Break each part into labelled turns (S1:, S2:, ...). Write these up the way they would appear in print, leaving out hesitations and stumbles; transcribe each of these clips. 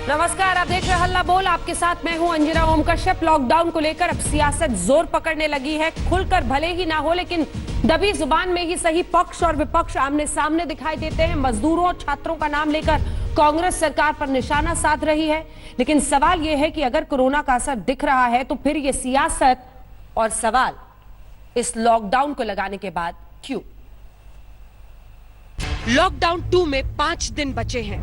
S1: नमस्कार, आप देख रहे हैं हल्ला बोल। आपके साथ मैं हूं अंजना ओम कश्यप। लॉकडाउन को लेकर अब सियासत जोर पकड़ने लगी है। खुलकर भले ही ना हो, लेकिन दबी जुबान में ही सही पक्ष और विपक्ष आमने सामने दिखाई देते हैं। मजदूरों और छात्रों का नाम लेकर कांग्रेस सरकार पर निशाना साध रही है। लेकिन सवाल यह है कि अगर कोरोना का असर दिख रहा है तो फिर यह सियासत और सवाल इस लॉकडाउन को लगाने के बाद क्यों? लॉकडाउन 2 में 5 दिन बचे हैं।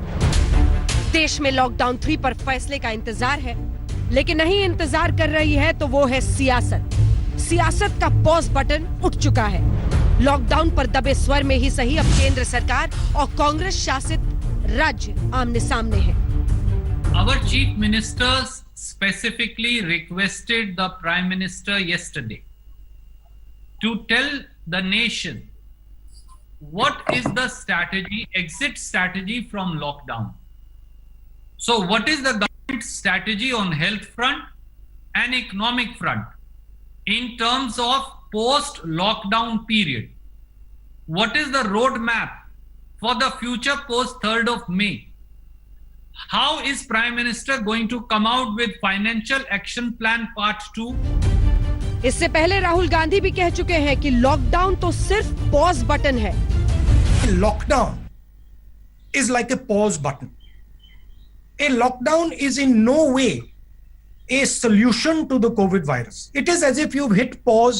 S1: देश में लॉकडाउन 3 पर फैसले का इंतजार है, लेकिन नहीं इंतजार कर रही है तो वो है सियासत। सियासत का पॉज बटन उठ चुका है। लॉकडाउन पर दबे स्वर में ही सही अब केंद्र सरकार और कांग्रेस शासित राज्य आमने सामने हैं।
S2: Our chief minister specifically requested the prime minister yesterday to tell the nation what is the strategy, exit strategy from lockdown. So what is the government strategy on health front and economic front in terms of post lockdown period? What is the roadmap for the future post 3rd of May? How is Prime Minister going to come out with financial action plan part 2?
S1: इससे पहले राहुल गांधी भी कह चुके हैं कि lockdown तो सिर्फ pause button है।
S3: Lockdown is like a pause button. A lockdown is in no way a solution to the COVID virus. It is as if you've hit pause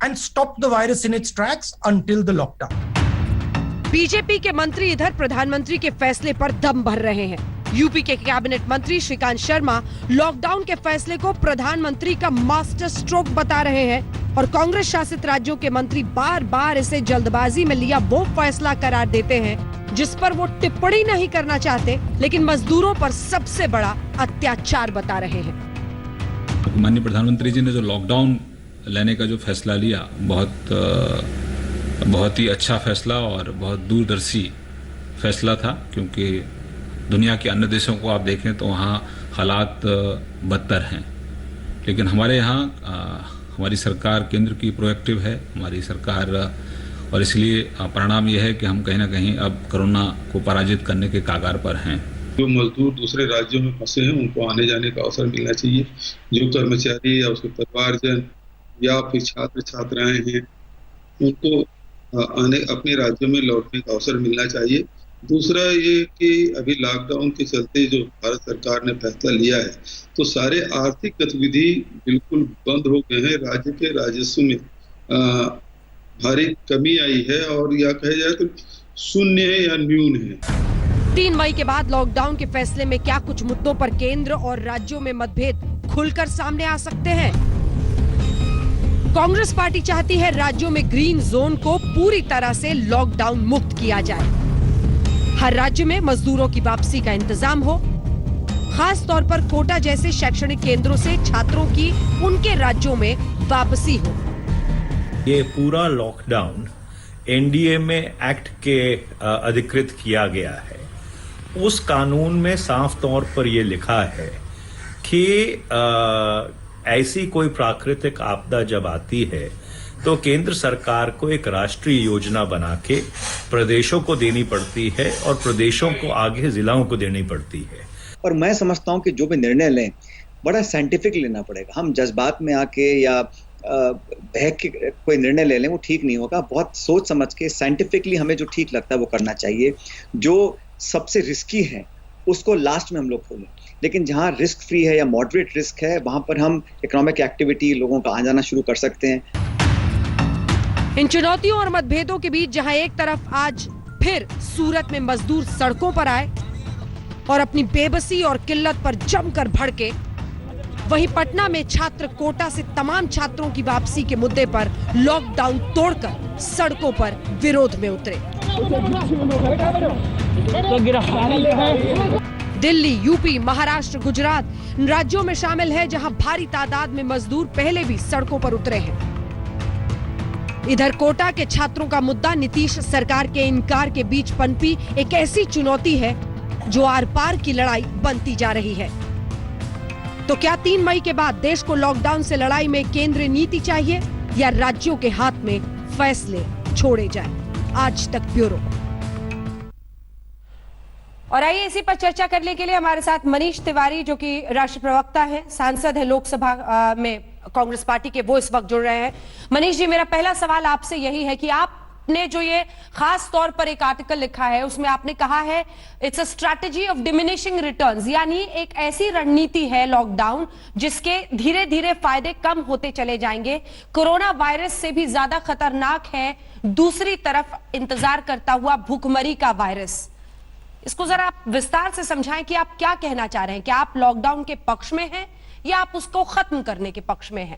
S3: and stopped the virus in its tracks until the lockdown.
S1: BJP के मंत्री इधर प्रधानमंत्री के फैसले पर दम भर रहे हैं। यूपी के कैबिनेट मंत्री श्रीकांत शर्मा लॉकडाउन के फैसले को प्रधानमंत्री का मास्टर स्ट्रोक बता रहे हैं और कांग्रेस शासित राज्यों के मंत्री बार बार इसे जल्दबाजी में लिया वो फैसला करार देते हैं जिस पर वो टिप्पणी नहीं करना चाहते, लेकिन मजदूरों पर सबसे बड़ा अत्याचार बता रहे हैं।
S4: माननीय प्रधानमंत्री जी ने जो लॉकडाउन लेने का जो फैसला लिया, बहुत ही अच्छा फैसला और बहुत दूरदर्शी फैसला था, क्योंकि दुनिया के अन्य देशों को आप देखें तो वहाँ हालात बदतर हैं। लेकिन हमारे यहाँ हमारी सरकार केंद्र की प्रोएक्टिव है, हमारी सरकार, और इसलिए परिणाम यह है कि हम कहीं ना कहीं अब कोरोना को पराजित करने के कागार पर हैं।
S5: जो मजदूर दूसरे राज्यों में फंसे हैं उनको आने जाने का अवसर मिलना चाहिए। जो कर्मचारी या उसके परिवारजन या फिर छात्र छात्राएं हैं उनको अपने राज्यों में लौटने का अवसर मिलना चाहिए। दूसरा ये कि अभी लॉकडाउन के चलते जो भारत सरकार ने फैसला लिया है तो सारे आर्थिक गतिविधि बिल्कुल बंद हो गए हैं। राज्य के राजस्व में भारी कमी आई है और या कहा जाए तो शून्य है या न्यून है।
S1: 3 मई के बाद लॉकडाउन के फैसले में क्या कुछ मुद्दों पर केंद्र और राज्यों में मतभेद खुलकर सामने आ सकते हैं? कांग्रेस पार्टी चाहती है राज्यों में ग्रीन जोन को पूरी तरह से लॉकडाउन मुक्त किया जाए। हर राज्य में मजदूरों की वापसी का इंतजाम हो, खास तौर पर कोटा जैसे शैक्षणिक केंद्रों से छात्रों की उनके राज्यों में वापसी हो।
S6: ये पूरा लॉकडाउन एनडीए में एक्ट के अधिकृत किया गया है। उस कानून में साफ तौर पर यह लिखा है कि ऐसी कोई प्राकृतिक आपदा जब आती है तो केंद्र सरकार को एक राष्ट्रीय योजना बना के प्रदेशों को देनी पड़ती है और प्रदेशों को आगे जिलों को देनी पड़ती है।
S7: और मैं समझता हूं कि जो भी निर्णय लें बड़ा साइंटिफिक लेना पड़ेगा। हम जज्बात में आके या बहक के कोई निर्णय ले लें वो ठीक नहीं होगा। बहुत सोच समझ के साइंटिफिकली हमें जो ठीक लगता है वो करना चाहिए। जो सबसे रिस्की है उसको लास्ट में हम लोग खोलें, लेकिन जहां रिस्क फ्री है या मॉडरेट रिस्क है वहां पर हम इकोनॉमिक एक्टिविटी, लोगों का आना जाना शुरू कर सकते हैं।
S1: इन चुनौतियों और मतभेदों के बीच जहां एक तरफ आज फिर सूरत में मजदूर सड़कों पर आए और अपनी बेबसी और किल्लत पर जमकर भड़के, वहीं पटना में छात्र कोटा से तमाम छात्रों की वापसी के मुद्दे पर लॉकडाउन तोड़कर सड़कों पर विरोध में उतरे। दिल्ली, यूपी, महाराष्ट्र, गुजरात राज्यों में शामिल है जहां भारी तादाद में मजदूर पहले भी सड़कों पर उतरे हैं। इधर कोटा के छात्रों का मुद्दा नीतीश सरकार के इनकार के बीच पनपी एक ऐसी चुनौती है जो आर पार की लड़ाई बनती जा रही है। तो क्या 3 मई के बाद देश को लॉकडाउन से लड़ाई में केंद्रीय नीति चाहिए या राज्यों के हाथ में फैसले छोड़े जाएं? आज तक ब्यूरो। और आइए इसी पर चर्चा करने के लिए हमारे साथ मनीष तिवारी, जो कि राष्ट्रीय प्रवक्ता है, सांसद है लोकसभा में कांग्रेस पार्टी के, वो इस वक्त जुड़ रहे हैं। मनीष जी, मेरा पहला सवाल आपसे यही है कि आपने जो ये खास तौर पर एक आर्टिकल लिखा है, उसमें आपने कहा है it's a strategy of diminishing returns, यानी एक ऐसी रणनीति है लॉकडाउन जिसके धीरे धीरे फायदे कम होते चले जाएंगे। कोरोना वायरस से भी ज्यादा खतरनाक है दूसरी तरफ इंतजार करता हुआ भूखमरी का वायरस। इसको जरा आप विस्तार से समझाएं कि आप क्या कहना चाह रहे हैं। क्या आप लॉकडाउन के पक्ष में हैं या आप उसको खत्म करने के पक्ष में हैं?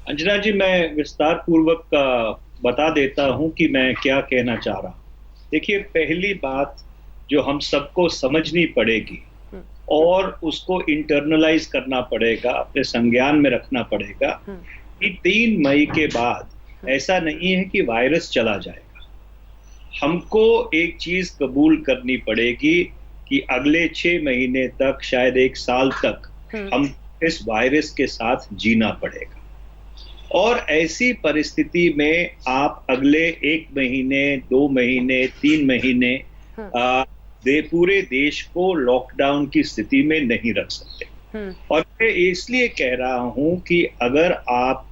S6: अंजना जी, मैं विस्तार पूर्वक बता देता हूं कि मैं क्या कहना चाह रहा हूं। देखिए, पहली बात जो हम सबको समझनी पड़ेगी और उसको इंटरनलाइज करना पड़ेगा, अपने संज्ञान में रखना पड़ेगा कि 3 मई के बाद ऐसा नहीं है कि वायरस चला जाएगा। हमको एक चीज कबूल करनी पड़ेगी कि अगले 6 महीने तक, शायद 1 साल तक हम इस वायरस के साथ जीना पड़ेगा। और ऐसी परिस्थिति में आप अगले 1 महीने, 2 महीने, 3 महीने पूरे देश को लॉकडाउन की स्थिति में नहीं रख सकते। और मैं इसलिए कह रहा हूं कि अगर आप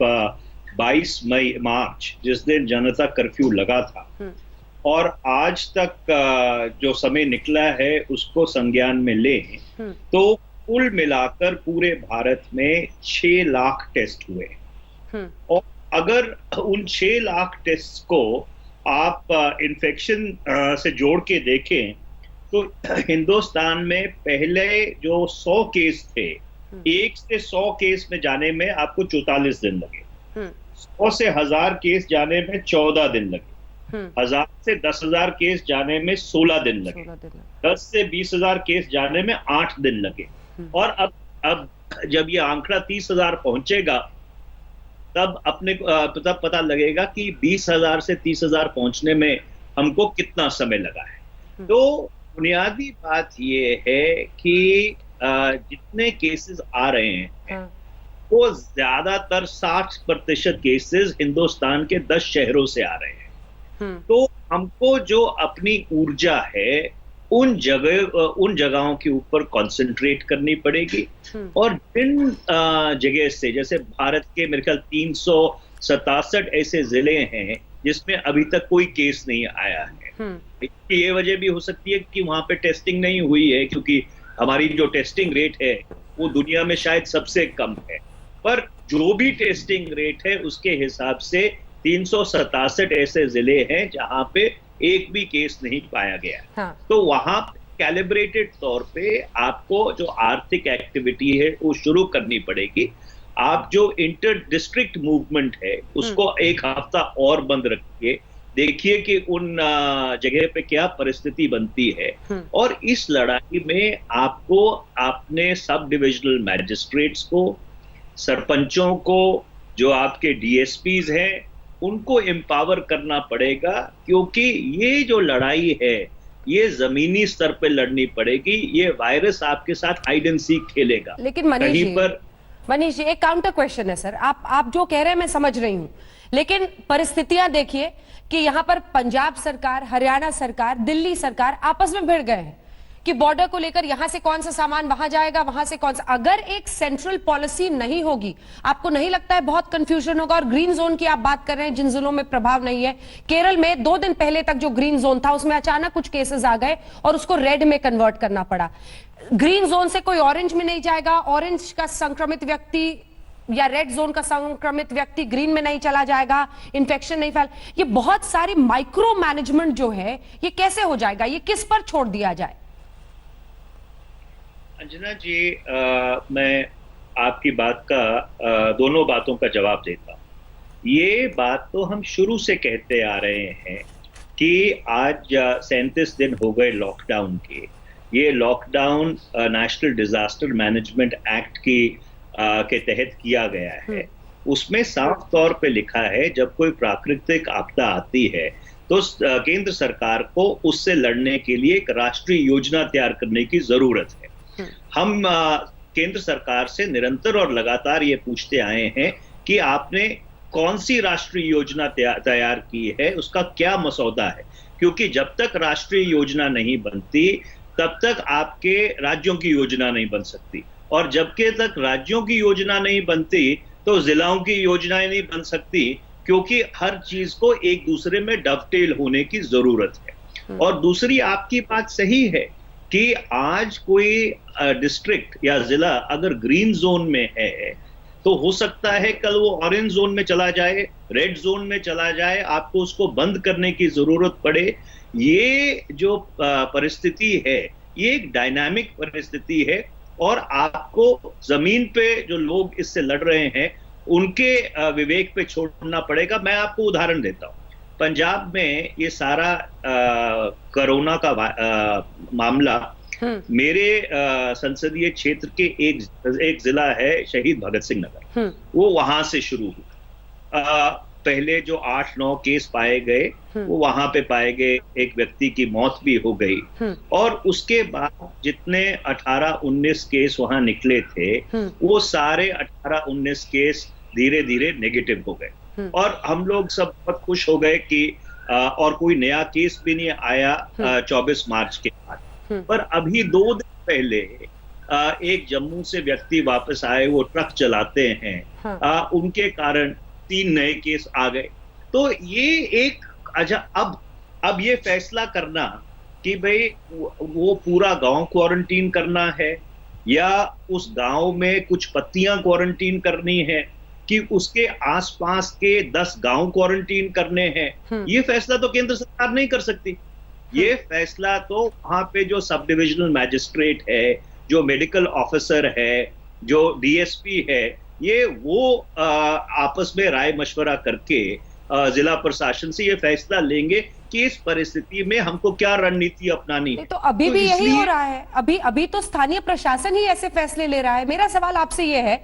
S6: 22 मार्च जिस दिन जनता कर्फ्यू लगा था और आज तक जो समय निकला है उसको संज्ञान में लें तो कुल मिलाकर पूरे भारत में 6 लाख टेस्ट हुए। और अगर उन 6 लाख टेस्ट को आप इन्फेक्शन से जोड़ के देखें तो हिंदुस्तान में पहले जो 100 केस थे, 1 से 100 केस में जाने में आपको 44 दिन लगे, 100 से 1000 केस जाने में 14 दिन लगे, 1000 से 10,000 केस जाने में 16 दिन लगे, 10 से 20,000 केस जाने में 8 दिन लगे। और अब जब ये आंकड़ा 30,000 पहुंचेगा तब तब पता लगेगा कि 20,000 से 30,000 पहुंचने में हमको कितना समय लगा है। तो बुनियादी बात ये है कि जितने केसेस आ रहे हैं वो ज्यादातर 60% केसेस हिंदुस्तान के 10 शहरों से आ रहे हैं। तो हमको जो अपनी ऊर्जा है उन जगहों के ऊपर कंसंट्रेट करनी पड़ेगी। और जिन जगह से, जैसे भारत के मेरे ख्याल 367 ऐसे जिले हैं जिसमें अभी तक कोई केस नहीं आया है। ये वजह भी हो सकती है कि वहां पे टेस्टिंग नहीं हुई है, क्योंकि हमारी जो टेस्टिंग रेट है वो दुनिया में शायद सबसे कम है। पर जो भी टेस्टिंग रेट है उसके हिसाब से 367 ऐसे जिले हैं जहां पे एक भी केस नहीं पाया गया। हाँ। तो वहां कैलिब्रेटेड तौर पे आपको जो आर्थिक एक्टिविटी है वो शुरू करनी पड़ेगी। आप जो इंटर डिस्ट्रिक्ट मूवमेंट है उसको 1 हफ्ता और बंद रखिए, देखिए कि उन जगह पे क्या परिस्थिति बनती है। और इस लड़ाई में आपको अपने सब डिविजनल मैजिस्ट्रेट्स को, सरपंचों को, जो आपके डीएसपीज हैं, उनको एम्पावर करना पड़ेगा, क्योंकि ये जो लड़ाई है ये जमीनी स्तर पे लड़नी पड़ेगी। ये वायरस आपके साथ हाइड एंड सीक खेलेगा।
S1: लेकिन मनीष जी एक काउंटर क्वेश्चन है सर, आप जो कह रहे हैं मैं समझ रही हूं, लेकिन परिस्थितियां देखिए कि यहां पर पंजाब सरकार, हरियाणा सरकार, दिल्ली सरकार आपस में भिड़ गए हैं कि बॉर्डर को लेकर यहां से कौन सा सामान वहां जाएगा, वहां से कौन सा। अगर एक सेंट्रल पॉलिसी नहीं होगी, आपको नहीं लगता है बहुत कंफ्यूजन होगा? और ग्रीन जोन की आप बात कर रहे हैं जिन जिलों में प्रभाव नहीं है, केरल में 2 दिन पहले तक जो ग्रीन जोन था उसमें अचानक कुछ केसेस आ गए और उसको रेड में कन्वर्ट करना पड़ा। ग्रीन जोन से कोई ऑरेंज में नहीं जाएगा, ऑरेंज का संक्रमित व्यक्ति या रेड जोन का संक्रमित व्यक्ति ग्रीन में नहीं चला जाएगा, इन्फेक्शन नहीं फैल। ये बहुत सारी माइक्रो मैनेजमेंट जो है ये कैसे हो जाएगा? ये किस पर छोड़ दिया जाए?
S6: अंजना जी, मैं आपकी बात का दोनों बातों का जवाब देता हूं। ये बात तो हम शुरू से कहते आ रहे हैं कि आज 37 दिन हो गए लॉकडाउन के। ये lockdown national disaster management act के तहत किया गया है। उसमें साफ तौर पे लिखा है जब कोई प्राकृतिक आपदा आती है तो केंद्र सरकार को उससे लड़ने के लिए एक राष्ट्रीय योजना तैयार करने की जरूरत है। हम केंद्र सरकार से निरंतर और लगातार ये पूछते आए हैं कि आपने कौन सी राष्ट्रीय योजना तैयार की है, उसका क्या मसौदा है, क्योंकि जब तक राष्ट्रीय योजना नहीं बनती तब तक आपके राज्यों की योजना नहीं बन सकती, और जबकि तक राज्यों की योजना नहीं बनती तो जिलाओं की योजनाएं नहीं बन सकती, क्योंकि हर चीज को एक दूसरे में डवटेल होने की जरूरत है। और दूसरी आपकी बात सही है कि आज कोई डिस्ट्रिक्ट या जिला अगर ग्रीन जोन में है तो हो सकता है कल वो ऑरेंज जोन में चला जाए, रेड जोन में चला जाए, आपको उसको बंद करने की जरूरत पड़े। ये जो परिस्थिति है ये एक डायनामिक परिस्थिति है, और आपको जमीन पे जो लोग इससे लड़ रहे हैं उनके विवेक पे छोड़ना पड़ेगा। मैं आपको उदाहरण देता हूं, पंजाब में ये सारा कोरोना का मामला मेरे संसदीय क्षेत्र के एक जिला है शहीद भगत सिंह नगर, वो वहां से शुरू हुआ। पहले जो 8-9 केस पाए गए वो वहां पे पाए गए, एक व्यक्ति की मौत भी हो गई, और उसके बाद जितने 18-19 केस वहां निकले थे वो सारे 18-19 केस धीरे धीरे नेगेटिव हो गए, और हम लोग सब बहुत खुश हो गए कि और कोई नया केस भी नहीं आया 24 मार्च के बाद। पर अभी 2 दिन पहले एक जम्मू से व्यक्ति वापस आए, वो ट्रक चलाते हैं, उनके कारण 3 नए केस आ गए। तो ये एक अब ये फैसला करना कि भाई वो पूरा गांव क्वारंटीन करना है या उस गांव में कुछ पत्तियां क्वारंटीन करनी है कि उसके आसपास के 10 गांव क्वारंटीन करने हैं, ये फैसला तो केंद्र सरकार नहीं कर सकती। ये फैसला तो वहां पे जो सब डिविजनल मैजिस्ट्रेट है, जो मेडिकल ऑफिसर है, जो डीएसपी है, ये वो आपस में राय मशवरा करके जिला प्रशासन से ये फैसला लेंगे कि इस परिस्थिति में हमको क्या रणनीति अपनानी है।
S1: तो अभी भी यही हो रहा है, अभी तो स्थानीय प्रशासन ही ऐसे फैसले ले रहा है। मेरा सवाल आपसे ये है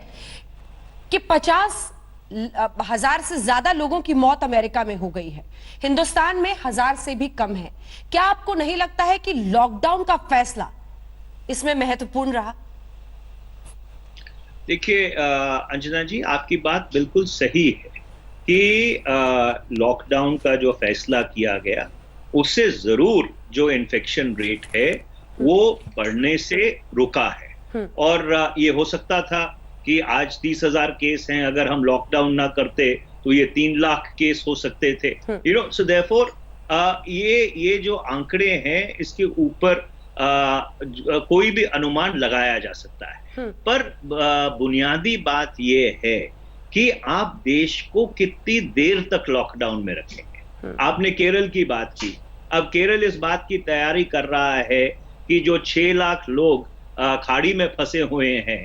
S1: कि 50,000 से ज्यादा लोगों की मौत अमेरिका में हो गई है, हिंदुस्तान में 1000 से भी कम है। क्या आपको नहीं लगता है कि लॉकडाउन का फैसला इसमें महत्वपूर्ण रहा?
S6: देखिए अंजना जी, आपकी बात बिल्कुल सही है कि लॉकडाउन का जो फैसला किया गया उससे जरूर जो इन्फेक्शन रेट है वो बढ़ने से रुका है, और ये हो सकता था कि आज 30,000 केस हैं, अगर हम लॉकडाउन ना करते तो ये 3 लाख केस हो सकते थे। सो देयरफॉर ये जो आंकड़े हैं इसके ऊपर कोई भी अनुमान लगाया जा सकता है, पर बुनियादी बात ये है कि आप देश को कितनी देर तक लॉकडाउन में रखेंगे। आपने केरल की बात की, अब केरल इस बात की तैयारी कर रहा है कि जो 6 लाख लोग खाड़ी में फंसे हुए हैं,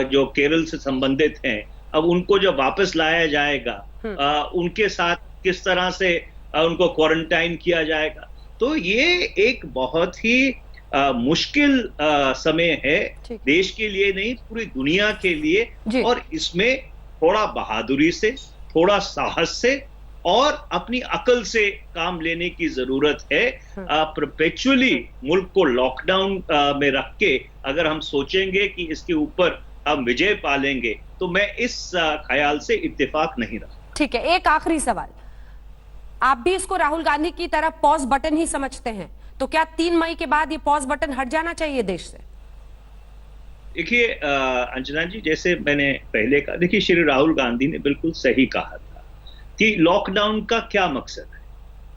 S6: जो केरल से संबंधित हैं, अब उनको जब वापस लाया जाएगा उनके साथ किस तरह से उनको क्वारंटाइन किया जाएगा। तो ये एक बहुत ही मुश्किल समय है देश के लिए नहीं, पूरी दुनिया के लिए, और इसमें थोड़ा बहादुरी से, थोड़ा साहस से और अपनी अकल से काम लेने की जरूरत है। परपेचुअली मुल्क को लॉकडाउन में रख के अगर हम सोचेंगे कि इसके ऊपर हम विजय पालेंगे तो मैं इस ख्याल से इत्तेफाक नहीं रखता।
S1: ठीक है, एक आखिरी सवाल, आप भी इसको राहुल गांधी की तरह पॉज बटन ही समझते हैं, तो क्या 3 मई के बाद ये पॉज बटन हट जाना चाहिए देश से?
S6: देखिए अंजना जी, जैसे मैंने पहले कहा, देखिए श्री राहुल गांधी ने बिल्कुल सही कहा था कि लॉकडाउन का क्या मकसद है।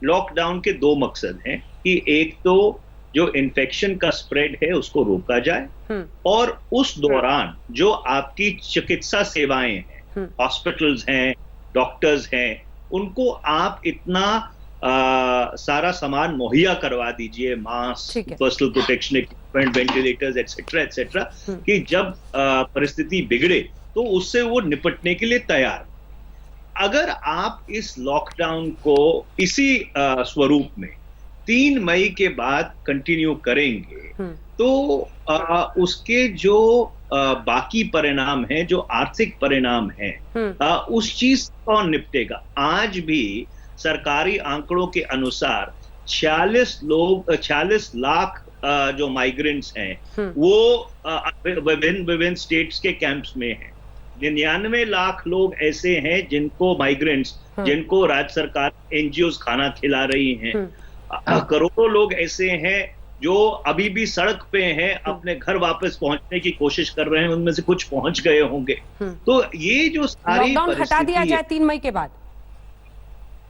S6: लॉकडाउन के 2 मकसद हैं कि एक तो जो इन्फेक्शन का स्प्रेड है उसको रोका जाए, और उस दौरान जो आपकी चिकित्सा सेवाएं हैं, हॉस्पिटल्स हैं, डॉक्टर्स हैं, उनको आप इतना सारा सामान मुहैया करवा दीजिए, mask, personal protection equipment, ventilators etcetera etcetera, कि जब परिस्थिति बिगड़े तो उससे वो निपटने के लिए तैयार। अगर आप इस लॉकडाउन को इसी स्वरूप में 3 मई के बाद कंटिन्यू करेंगे तो उसके जो बाकी परिणाम हैं, जो आर्थिक परिणाम हैं, उस चीज कौन निपटेगा। आज भी सरकारी आंकड़ों के अनुसार 46 लाख जो माइग्रेंट्स हैं वो विभिन्न स्टेट्स के कैंप्स में हैं। 99 लाख लोग ऐसे हैं जिनको माइग्रेंट्स, जिनको राज्य सरकार एनजीओ खाना खिला रही हैं। करोड़ों लोग ऐसे हैं जो अभी भी सड़क पे हैं, अपने घर वापस पहुंचने की कोशिश कर रहे हैं, उनमें से कुछ पहुंच गए होंगे। तो ये जो सारी
S1: लॉकडाउन हटा दिया जाए 3 मई के बाद,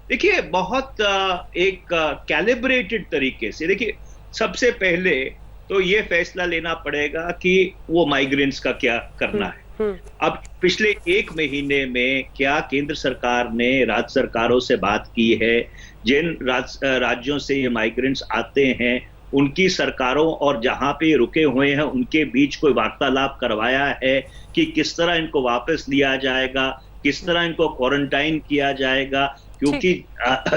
S6: देखिए बहुत एक कैलिब्रेटेड तरीके से, देखिए सबसे पहले तो ये फैसला लेना पड़ेगा कि वो माइग्रेंट्स का क्या करना है। अब पिछले 1 महीने में क्या केंद्र सरकार ने राज्य सरकारों से बात की है? जिन राज्यों से ये माइग्रेंट्स आते हैं उनकी सरकारों और जहां पे रुके हुए हैं उनके बीच कोई वार्तालाप करवाया है कि किस तरह इनको वापस लिया जाएगा, किस तरह इनको क्वारंटाइन किया जाएगा? क्योंकि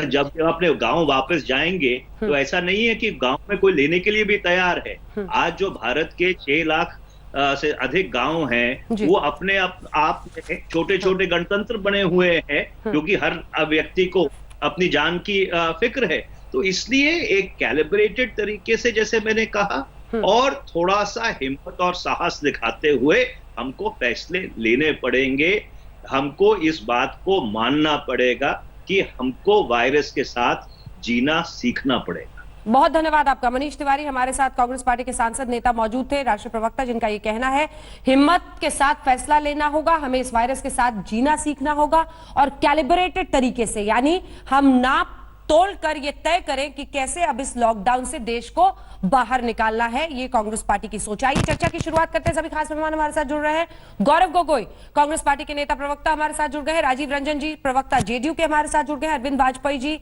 S6: जब अपने गांव वापस जाएंगे तो ऐसा नहीं है कि गांव में कोई लेने के लिए भी तैयार है। आज जो भारत के 6 लाख से अधिक गांव हैं, वो अपने आप में छोटे छोटे गणतंत्र बने हुए हैं, क्योंकि हर व्यक्ति को अपनी जान की फिक्र है। तो इसलिए एक कैलिब्रेटेड तरीके से, जैसे मैंने कहा, और थोड़ा सा हिम्मत और साहस दिखाते हुए हमको फैसले लेने पड़ेंगे। हमको इस बात को मानना पड़ेगा कि हमको वायरस के साथ जीना सीखना पड़ेगा।
S1: बहुत धन्यवाद आपका। मनीष तिवारी हमारे साथ कांग्रेस पार्टी के सांसद नेता मौजूद थे, राष्ट्रीय प्रवक्ता, जिनका ये कहना है हिम्मत के साथ फैसला लेना होगा, हमें इस वायरस के साथ जीना सीखना होगा और कैलिब्रेटेड तरीके से, यानी हम नाप तोल कर ये तय करें कि कैसे अब इस लॉकडाउन से देश को बाहर निकालना है। ये कांग्रेस पार्टी की सोच। आइए चर्चा की शुरुआत करते हैं। सभी खास मेहमान हमारे साथ जुड़ रहे हैं। गौरव गोगोई कांग्रेस पार्टी के नेता प्रवक्ता हमारे साथ जुड़ गए हैं, राजीव रंजन जी प्रवक्ता जेडीयू के हमारे साथ जुड़ गए हैं, अरविंद वाजपेयी जी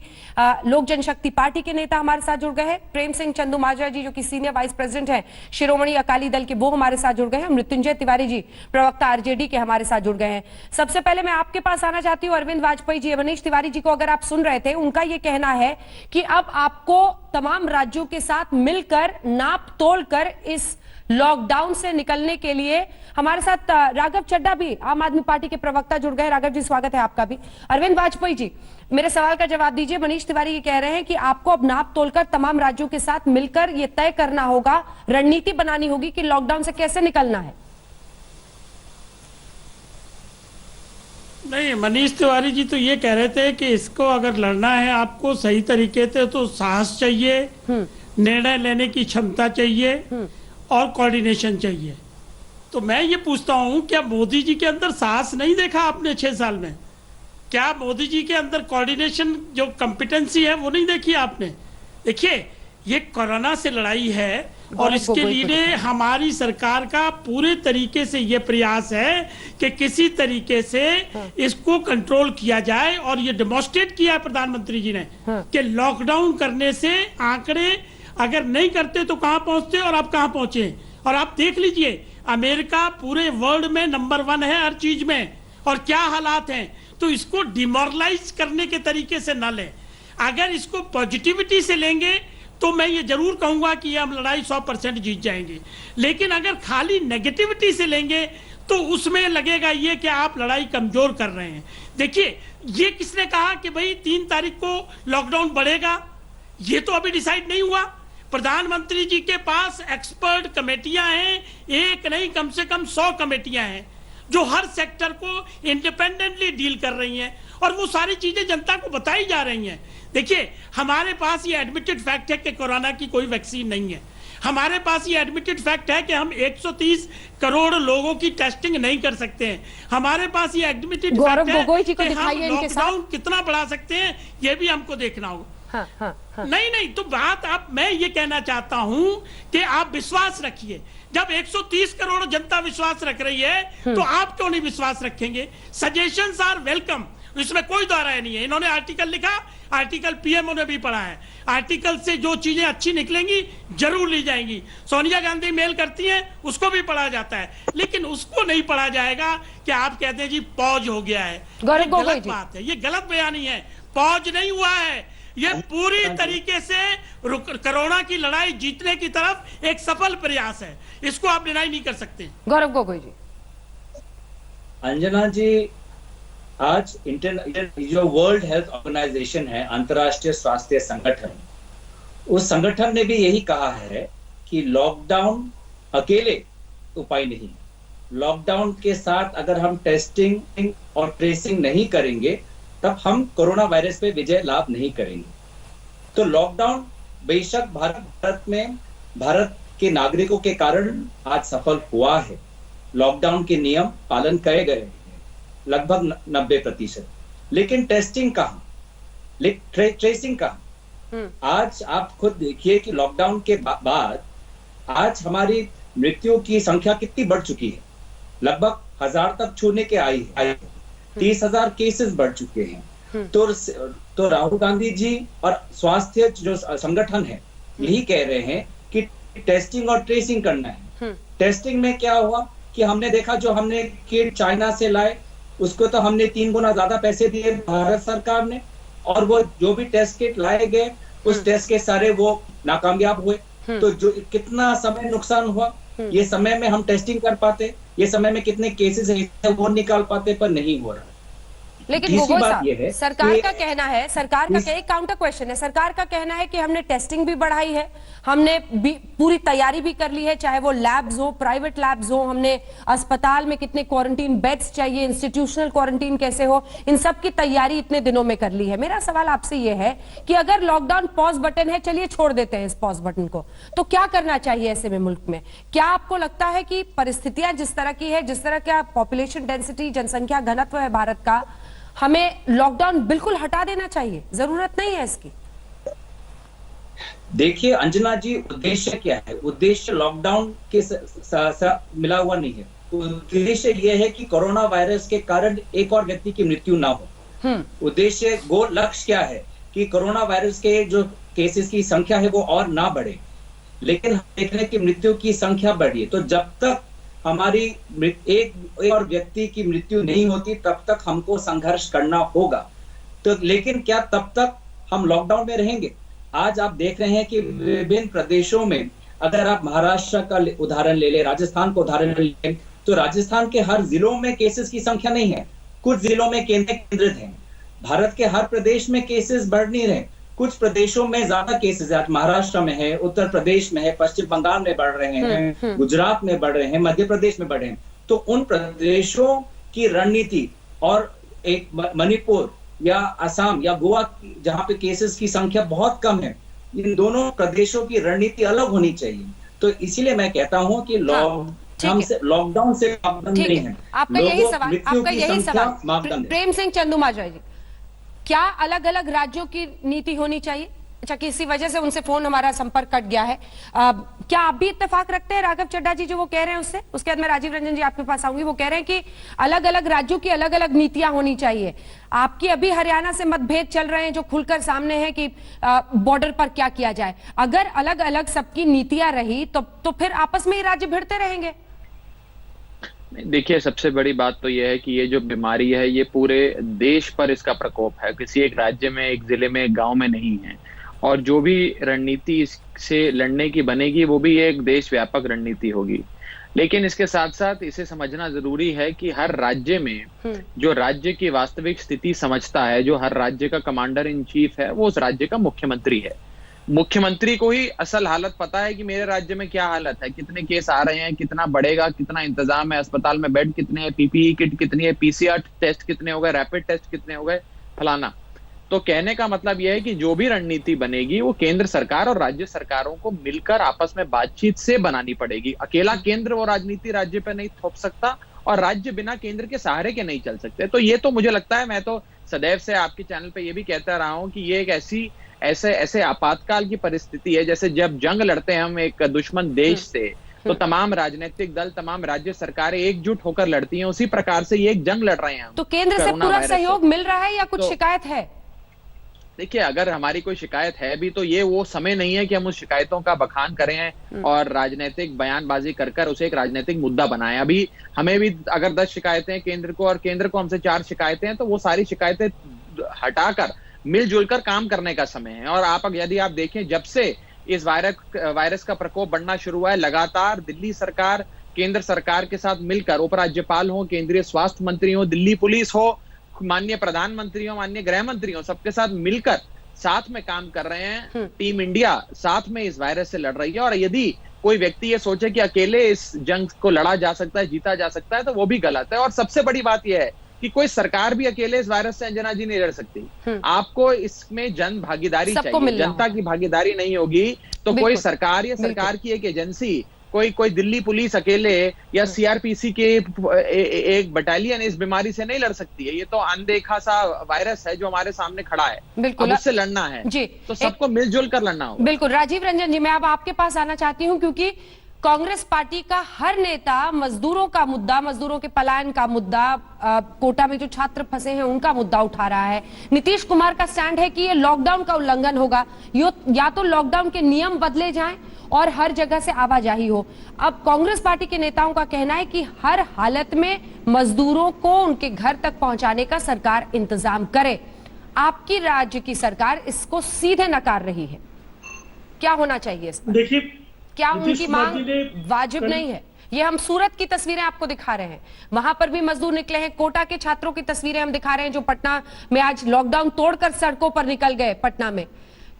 S1: लोक जनशक्ति पार्टी के नेता हमारे साथ जुड़ गए हैं, प्रेम सिंह चंदूमाजरा जी जो कि सीनियर वाइस प्रेसिडेंट है शिरोमणि अकाली दल के, वो हमारे साथ जुड़ गए हैं, मृत्युंजय तिवारी जी प्रवक्ता आरजेडी के हमारे साथ जुड़ गए हैं। सबसे पहले मैं आपके पास आना चाहती हूँ अरविंद वाजपेयी जी। मनीष तिवारी जी को अगर आप सुन रहे थे, उनका यह कहना है कि अब आपको तमाम राज्यों के साथ मिलकर नाप तोल कर इस लॉकडाउन से निकलने के लिए, हमारे साथ राघव चड्ढा भी आम आदमी पार्टी के प्रवक्ता जुड़ गए। राघव जी स्वागत है आपका भी। अरविंद वाजपेयी जी मेरे सवाल का जवाब दीजिए। मनीष तिवारी ये कह रहे हैं कि आपको अब नाप तोलकर तमाम राज्यों के साथ मिलकर ये तय करना होगा, रणनीति बनानी होगी कि लॉकडाउन से कैसे निकलना है।
S8: नहीं, मनीष तिवारी जी तो ये कह रहे थे कि इसको अगर लड़ना है आपको सही तरीके से तो साहस चाहिए, निर्णय लेने की क्षमता चाहिए और कोऑर्डिनेशन चाहिए। तो मैं ये पूछता हूँ, क्या मोदी जी के अंदर साहस नहीं देखा आपने 6 साल में? क्या मोदी जी के अंदर कोऑर्डिनेशन जो कॉम्पिटेंसी है वो नहीं देखी आपने? देखिए, ये कोरोना से लड़ाई है और इसके लिए हमारी सरकार का पूरे तरीके से ये प्रयास है कि किसी तरीके से इसको कंट्रोल किया जाए। और ये डेमोन्स्ट्रेट किया है प्रधानमंत्री जी ने कि लॉकडाउन करने से आंकड़े अगर नहीं करते तो कहां पहुंचते और आप कहां पहुंचे। और आप देख लीजिए, अमेरिका पूरे वर्ल्ड में नंबर 1 है हर चीज में, और क्या हालात हैं। तो इसको डिमोरलाइज करने के तरीके से ना लें। अगर इसको पॉजिटिविटी से लेंगे तो मैं ये जरूर कहूंगा कि हम लड़ाई 100% जीत जाएंगे। लेकिन अगर खाली नेगेटिविटी से लेंगे तो उसमें लगेगा ये कि आप लड़ाई कमजोर कर रहे हैं। देखिए, ये किसने कहा कि भाई 3 तारीख को लॉकडाउन बढ़ेगा? ये तो अभी डिसाइड नहीं हुआ। प्रधानमंत्री जी के पास एक्सपर्ट कमेटियां हैं, एक नहीं कम से कम 100 कमेटियां हैं जो हर सेक्टर को इंडिपेंडेंटली डील कर रही हैं, और वो सारी चीजें जनता को बताई जा रही हैं। देखिए, हमारे पास ये एडमिटेड फैक्ट है कि कोरोना की कोई वैक्सीन नहीं है। हमारे पास ये एडमिटेड फैक्ट है कि हम 130 करोड़ लोगों की टेस्टिंग नहीं कर सकते हैं। हमारे पास ये एडमिटेड फैक्ट है कि हम लॉकडाउन कितना बढ़ा सकते हैं, ये भी हमको देखना होगा। हाँ। नहीं, तो बात मैं ये कहना चाहता हूं कि आप विश्वास रखिए। जब 130 करोड़ जनता विश्वास रख रही है तो आप क्यों नहीं विश्वास रखेंगे? सजेशंस आर वेलकम, इसमें कोई दो राय नहीं है। इन्होंने आर्टिकल लिखा, आर्टिकल पीएमओ ने भी पढ़ा है। आर्टिकल से जो चीजें अच्छी निकलेंगी जरूर ली जाएंगी। सोनिया गांधी मेल करती हैं, उसको भी पढ़ा जाता है, लेकिन उसको नहीं पढ़ा जाएगा कि आप कहते हैं जी पॉज हो गया है। गलत बात है, ये गलत बयानी है। पॉज नहीं हुआ है, ये पूरी तरीके से कोरोना की लड़ाई जीतने की तरफ एक सफल प्रयास है। इसको आप डिनाई नहीं कर सकते।
S1: गौरव गोगोई जी।
S9: अंजना जी, आज जो वर्ल्ड हेल्थ ऑर्गेनाइजेशन है, अंतर्राष्ट्रीय स्वास्थ्य संगठन, उस संगठन ने भी यही कहा है कि लॉकडाउन अकेले उपाय नहीं। लॉकडाउन के साथ अगर हम टेस्टिंग और ट्रेसिंग नहीं करेंगे तब हम कोरोना वायरस पे विजय लाभ नहीं करेंगे। तो लॉकडाउन बेशक भारत के नागरिकों के कारण आज सफल हुआ है। लॉकडाउन के नियम पालन करे गए हैं लगभग 90%, लेकिन टेस्टिंग कहाँ, ट्रेसिंग कहाँ? आज आप खुद देखिए कि लॉकडाउन के बाद आज हमारी मृत्यु की संख्या कितनी बढ़ चुकी है, लगभग 1000 तक छूने के आई है, 30,000 केसेस बढ़ चुके हैं। तो राहुल गांधी जी और स्वास्थ्य जो संगठन है यही कह रहे हैं कि टेस्टिंग और ट्रेसिंग करना है। टेस्टिंग में क्या हुआ कि हमने देखा जो हमने किट चाइना से लाए उसको तो हमने 3 गुना ज्यादा पैसे दिए भारत सरकार ने, और वो जो भी टेस्ट किट लाए गए उस टेस्ट के सारे वो नाकामयाब हुए। तो जो कितना समय नुकसान हुआ, ये समय में हम टेस्टिंग कर पाते, ये समय में कितने केसेस है वो निकाल पाते, पर नहीं हो रहा।
S1: लेकिन वो सरकार का कहना है, सरकार का एक काउंटर क्वेश्चन है, सरकार का कहना है कि हमने टेस्टिंग भी बढ़ाई है, हमने पूरी तैयारी भी कर ली है, चाहे वो लैब्स हो, प्राइवेट लैब्स हो, हमने अस्पताल में कितने क्वारंटीन बेड्स चाहिए, इंस्टीट्यूशनल क्वारंटीन कैसे हो, इन सब की तैयारी इतने दिनों में कर ली है। मेरा सवाल आपसे ये है कि अगर लॉकडाउन पॉज बटन है, चलिए छोड़ देते हैं इस पॉज बटन को, तो क्या करना चाहिए ऐसे में मुल्क में? क्या आपको लगता है कि परिस्थितियां जिस तरह की है, जिस तरह का पॉपुलेशन डेंसिटी, जनसंख्या घनत्व है भारत का, हमें लॉकडाउन बिल्कुल हटा देना चाहिए, जरूरत नहीं है इसकी?
S9: देखिए अंजना जी, उद्देश्य क्या है? उद्देश्य लॉकडाउन के मिला हुआ नहीं है। उद्देश्य यह है कि कोरोना वायरस के कारण एक और व्यक्ति की मृत्यु ना हो। उद्देश्य लक्ष्य क्या है कि कोरोना वायरस के जो केसेस की संख्या है वो और ना बढ़े, लेकिन हम देख रहे हैं कि मृत्यु की संख्या बढ़ी है। तो जब तक हमारी एक और व्यक्ति की मृत्यु नहीं होती तब तक हमको संघर्ष करना होगा। तो लेकिन क्या तब तक हम लॉकडाउन में रहेंगे? आज आप देख रहे हैं कि विभिन्न प्रदेशों में, अगर आप महाराष्ट्र का उदाहरण ले ले, राजस्थान का उदाहरण ले लें, तो राजस्थान के हर जिलों में केसेस की संख्या नहीं है, कुछ जिलों में केंद्रित है। भारत के हर प्रदेश में केसेस बढ़ नहीं रहे, कुछ प्रदेशों में ज्यादा केसेस है, महाराष्ट्र में है, उत्तर प्रदेश में है, पश्चिम बंगाल में बढ़ रहे हैं, गुजरात में बढ़ रहे हैं, मध्य प्रदेश में बढ़ रहे हैं। तो उन प्रदेशों की रणनीति और एक मणिपुर या असम या गोवा जहां पे केसेस की संख्या बहुत कम है, इन दोनों प्रदेशों की रणनीति अलग होनी चाहिए। तो इसीलिए मैं कहता हूं कि लॉकडाउन से मापदंड नहीं है।
S1: आपका यही सवाल प्रेम सिंह चंदूमाजरा जी, क्या अलग अलग राज्यों की नीति होनी चाहिए? अच्छा, किसी वजह से उनसे फोन हमारा संपर्क कट गया है। क्या आप भी इत्तेफाक रखते हैं राघव चड्ढा जी जो वो कह रहे हैं उससे? उसके बाद मैं राजीव रंजन जी आपके पास आऊंगी। वो कह रहे हैं कि अलग अलग राज्यों की अलग अलग नीतियां होनी चाहिए। आपकी अभी हरियाणा से मतभेद चल रहे हैं जो खुलकर सामने है कि बॉर्डर पर क्या किया जाए। अगर अलग अलग सबकी नीतियां रही तो फिर आपस में ही राज्य भिड़ते रहेंगे।
S10: देखिए, सबसे बड़ी बात तो यह है कि ये जो बीमारी है ये पूरे देश पर इसका प्रकोप है, किसी एक राज्य में, एक जिले में, एक गांव में नहीं है। और जो भी रणनीति इससे लड़ने की बनेगी वो भी एक देश व्यापक रणनीति होगी। लेकिन इसके साथ साथ इसे समझना जरूरी है कि हर राज्य में जो राज्य की वास्तविक स्थिति समझता है, जो हर राज्य का कमांडर इन चीफ है, वो उस राज्य का मुख्यमंत्री है। मुख्यमंत्री को ही असल हालत पता है कि मेरे राज्य में क्या हालत है, कितने केस आ रहे हैं, कितना बढ़ेगा, कितना इंतजाम है, अस्पताल में बेड कितने हैं, पीपीई किट कितनी है, पीसीआर टेस्ट कितने हो गए, रैपिड टेस्ट कितने हो गए, फलाना। तो कहने का मतलब यह है कि जो भी रणनीति बनेगी वो केंद्र सरकार और राज्य सरकारों को मिलकर आपस में बातचीत से बनानी पड़ेगी। अकेला केंद्र वो राजनीति राज्य पर नहीं थोप सकता और राज्य बिना केंद्र के सहारे के नहीं चल सकते। तो ये तो मुझे लगता है, मैं तो सदैव से आपके चैनल पे ये भी कहता रहा हूं कि ये एक ऐसे आपातकाल की परिस्थिति है, जैसे जब जंग लड़ते हैं हम एक दुश्मन देश से, तो तमाम राजनीतिक दल, तमाम राज्य सरकारें एकजुट होकर लड़ती हैं, उसी प्रकार से ये एक जंग लड़ रहे हैं हम।
S1: तो केंद्र से पूरा सहयोग मिल रहा है या कुछ शिकायत है?
S10: देखिए, अगर हमारी कोई शिकायत है भी तो ये वो समय नहीं है कि हम उस शिकायतों का बखान करें और राजनीतिक बयानबाजी कर उसे एक राजनीतिक मुद्दा बनाएं। अभी हमें भी अगर 10 शिकायतें केंद्र को और केंद्र को हमसे 4 शिकायतें हैं, तो वो सारी शिकायतें हटाकर मिलजुल कर काम करने का समय है। और यदि आप देखें, जब से इस वायरस का प्रकोप बढ़ना शुरू हुआ है, लगातार दिल्ली सरकार केंद्र सरकार के साथ मिलकर, उपराज्यपाल हो, केंद्रीय स्वास्थ्य मंत्री हो, दिल्ली पुलिस हो, माननीय प्रधानमंत्री हो, माननीय गृह मंत्री हो, सबके साथ मिलकर साथ में काम कर रहे हैं। टीम इंडिया साथ में इस वायरस से लड़ रही है। और यदि कोई व्यक्ति ये सोचे कि अकेले इस जंग को लड़ा जा सकता है, जीता जा सकता है, तो वो भी गलत है। और सबसे बड़ी बात यह है कि कोई सरकार भी अकेले इस वायरस से, अंजना जी, नहीं लड़ सकती। आपको इसमें जन भागीदारी चाहिए। जनता की भागीदारी नहीं होगी तो कोई सरकार या सरकार की एक एजेंसी, कोई दिल्ली पुलिस अकेले या सीआरपीसी के एक बटालियन इस बीमारी से नहीं लड़ सकती है। ये तो अनदेखा सा वायरस है जो हमारे सामने खड़ा है।
S1: बिल्कुल,
S10: अब उससे लड़ना है
S1: जी,
S10: तो सबको मिलजुल कर लड़ना होगा।
S1: बिल्कुल। राजीव रंजन जी, मैं अब आपके पास आना चाहती हूं, क्योंकि कांग्रेस पार्टी का हर नेता मजदूरों का मुद्दा, मजदूरों के पलायन का मुद्दा, कोटा में जो छात्र फंसे हैं उनका मुद्दा उठा रहा है। नीतीश कुमार का स्टैंड है कि ये लॉकडाउन का उल्लंघन होगा, या तो लॉकडाउन के नियम बदले जाएं और हर जगह से आवाजाही हो। अब कांग्रेस पार्टी के नेताओं का कहना है कि हर हालत में मजदूरों को उनके घर तक पहुंचाने का सरकार इंतजाम करे। आपकी राज्य की सरकार इसको सीधे नकार रही है, क्या होना चाहिए इस पर?
S8: देखिए,
S1: क्या उनकी मांग वाजिब नहीं है? ये हम सूरत की तस्वीरें आपको दिखा रहे हैं, वहां पर भी मजदूर निकले हैं। कोटा के छात्रों की तस्वीरें हम दिखा रहे हैं जो पटना में आज लॉकडाउन तोड़कर सड़कों पर निकल गए। पटना में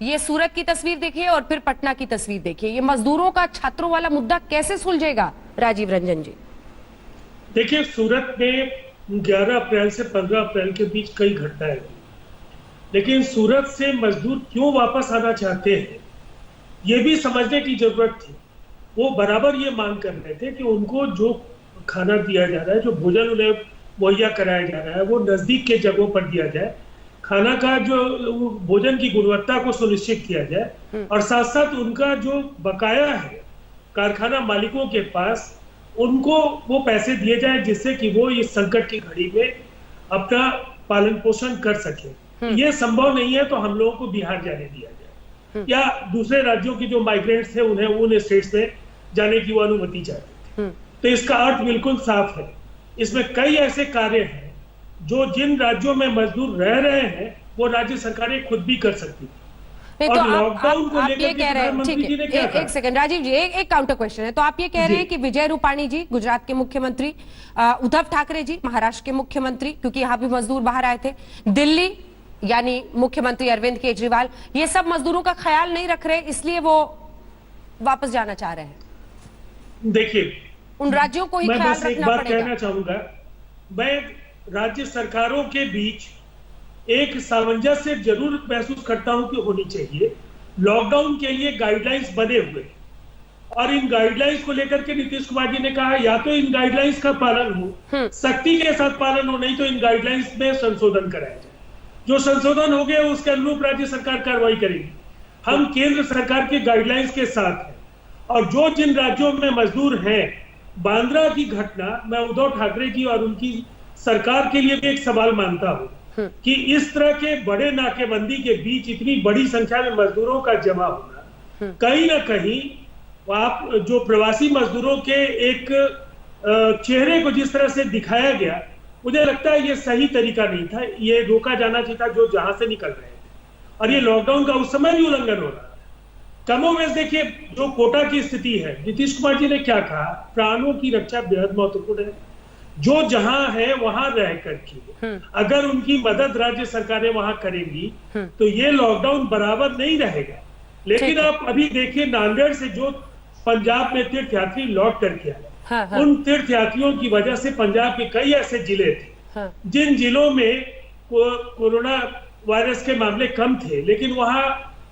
S1: ये सूरत की तस्वीर देखिए और फिर पटना की तस्वीर देखिए। ये मजदूरों का, छात्रों वाला मुद्दा कैसे सुलझेगा राजीव रंजन जी?
S8: देखिए, सूरत में 11 अप्रैल से 15 अप्रैल के बीच कई घटनाएं हुई, लेकिन सूरत से मजदूर क्यों वापस आना चाहते हैं ये भी समझने की जरूरत थी। वो बराबर ये मांग कर रहे थे कि उनको जो खाना दिया जा रहा है, जो भोजन उन्हें मुहैया कराया जा रहा है, वो नजदीक के जगहों पर दिया जाए। खाना का जो भोजन की गुणवत्ता को सुनिश्चित किया जाए और साथ साथ उनका जो बकाया है कारखाना मालिकों के पास, उनको वो पैसे दिए जाए जिससे कि वो इस संकट की घड़ी में अपना पालन पोषण कर सके। ये संभव नहीं है तो हम लोगों को बिहार जाने दिया जाए या दूसरे राज्यों के जो माइग्रेंट्स थे उन्हें उन स्टेट्स में जाने की वो अनुमति चाहते थे। तो इसका अर्थ बिल्कुल साफ है। इसमें कई ऐसे कार्य हैं जो जिन राज्यों में मजदूर रह रहे हैं वो राज्य सरकारें खुद भी कर सकती थी।
S1: तो आप ये कह रहे हैं, ठीक है, एक सेकंड राजीव जी, एक काउंटर क्वेश्चन है। तो आप ये कह रहे हैं कि विजय रूपाणी जी गुजरात के मुख्यमंत्री, उद्धव ठाकरे जी महाराष्ट्र के मुख्यमंत्री, क्योंकि यहाँ भी मजदूर बाहर आए थे, दिल्ली यानी मुख्यमंत्री अरविंद केजरीवाल, ये सब मजदूरों का ख्याल नहीं रख रहे, इसलिए वो वापस जाना चाह रहे हैं?
S8: देखिए,
S1: उन राज्यों को ही ख्याल रखना पड़ेगा।
S8: मैं कहना चाहूंगा, मैं राज्य सरकारों के बीच एक सामंजस्य जरूर महसूस करता हूं कि होनी चाहिए। लॉकडाउन के लिए गाइडलाइंस बने हुए और इन गाइडलाइंस को लेकर के नीतीश कुमार जी ने कहा या तो इन गाइडलाइंस का पालन हो, सख्ती के साथ पालन हो, नहीं तो इन गाइडलाइंस में संशोधन कराया जाए। जो संशोधन हो गए उसके अनुरूप राज्य सरकार कार्रवाई करेगी। हम केंद्र सरकार के गाइडलाइंस के साथ हैं और जो जिन राज्यों में मजदूर हैं, बांद्रा की घटना मैं उद्धव ठाकरे जी और उनकी सरकार के लिए भी एक सवाल मानता हूं कि इस तरह के बड़े नाकेबंदी के बीच इतनी बड़ी संख्या में मजदूरों का जमा होना, कहीं ना कहीं आप जो प्रवासी मजदूरों के एक चेहरे को जिस तरह से दिखाया गया, मुझे लगता है ये सही तरीका नहीं था। ये रोका जाना चाहिए था जो जहां से निकल रहे थे, और ये लॉकडाउन का उस समय भी उल्लंघन हो रहा है। कमोवेश देखिए जो कोटा की स्थिति है, नीतीश कुमार जी ने क्या कहा, प्राणों की रक्षा बेहद महत्वपूर्ण है। जो जहां है वहां रह करके अगर उनकी मदद राज्य सरकारें वहां करेंगी तो ये लॉकडाउन बराबर नहीं रहेगा। लेकिन आप अभी देखिए, नांदेड़ से जो पंजाब में तीर्थयात्री लौट करके आए, उन तीर्थयात्रियों की वजह से पंजाब के कई ऐसे जिले थे जिन जिलों में कोरोना वायरस के मामले कम थे, लेकिन वहां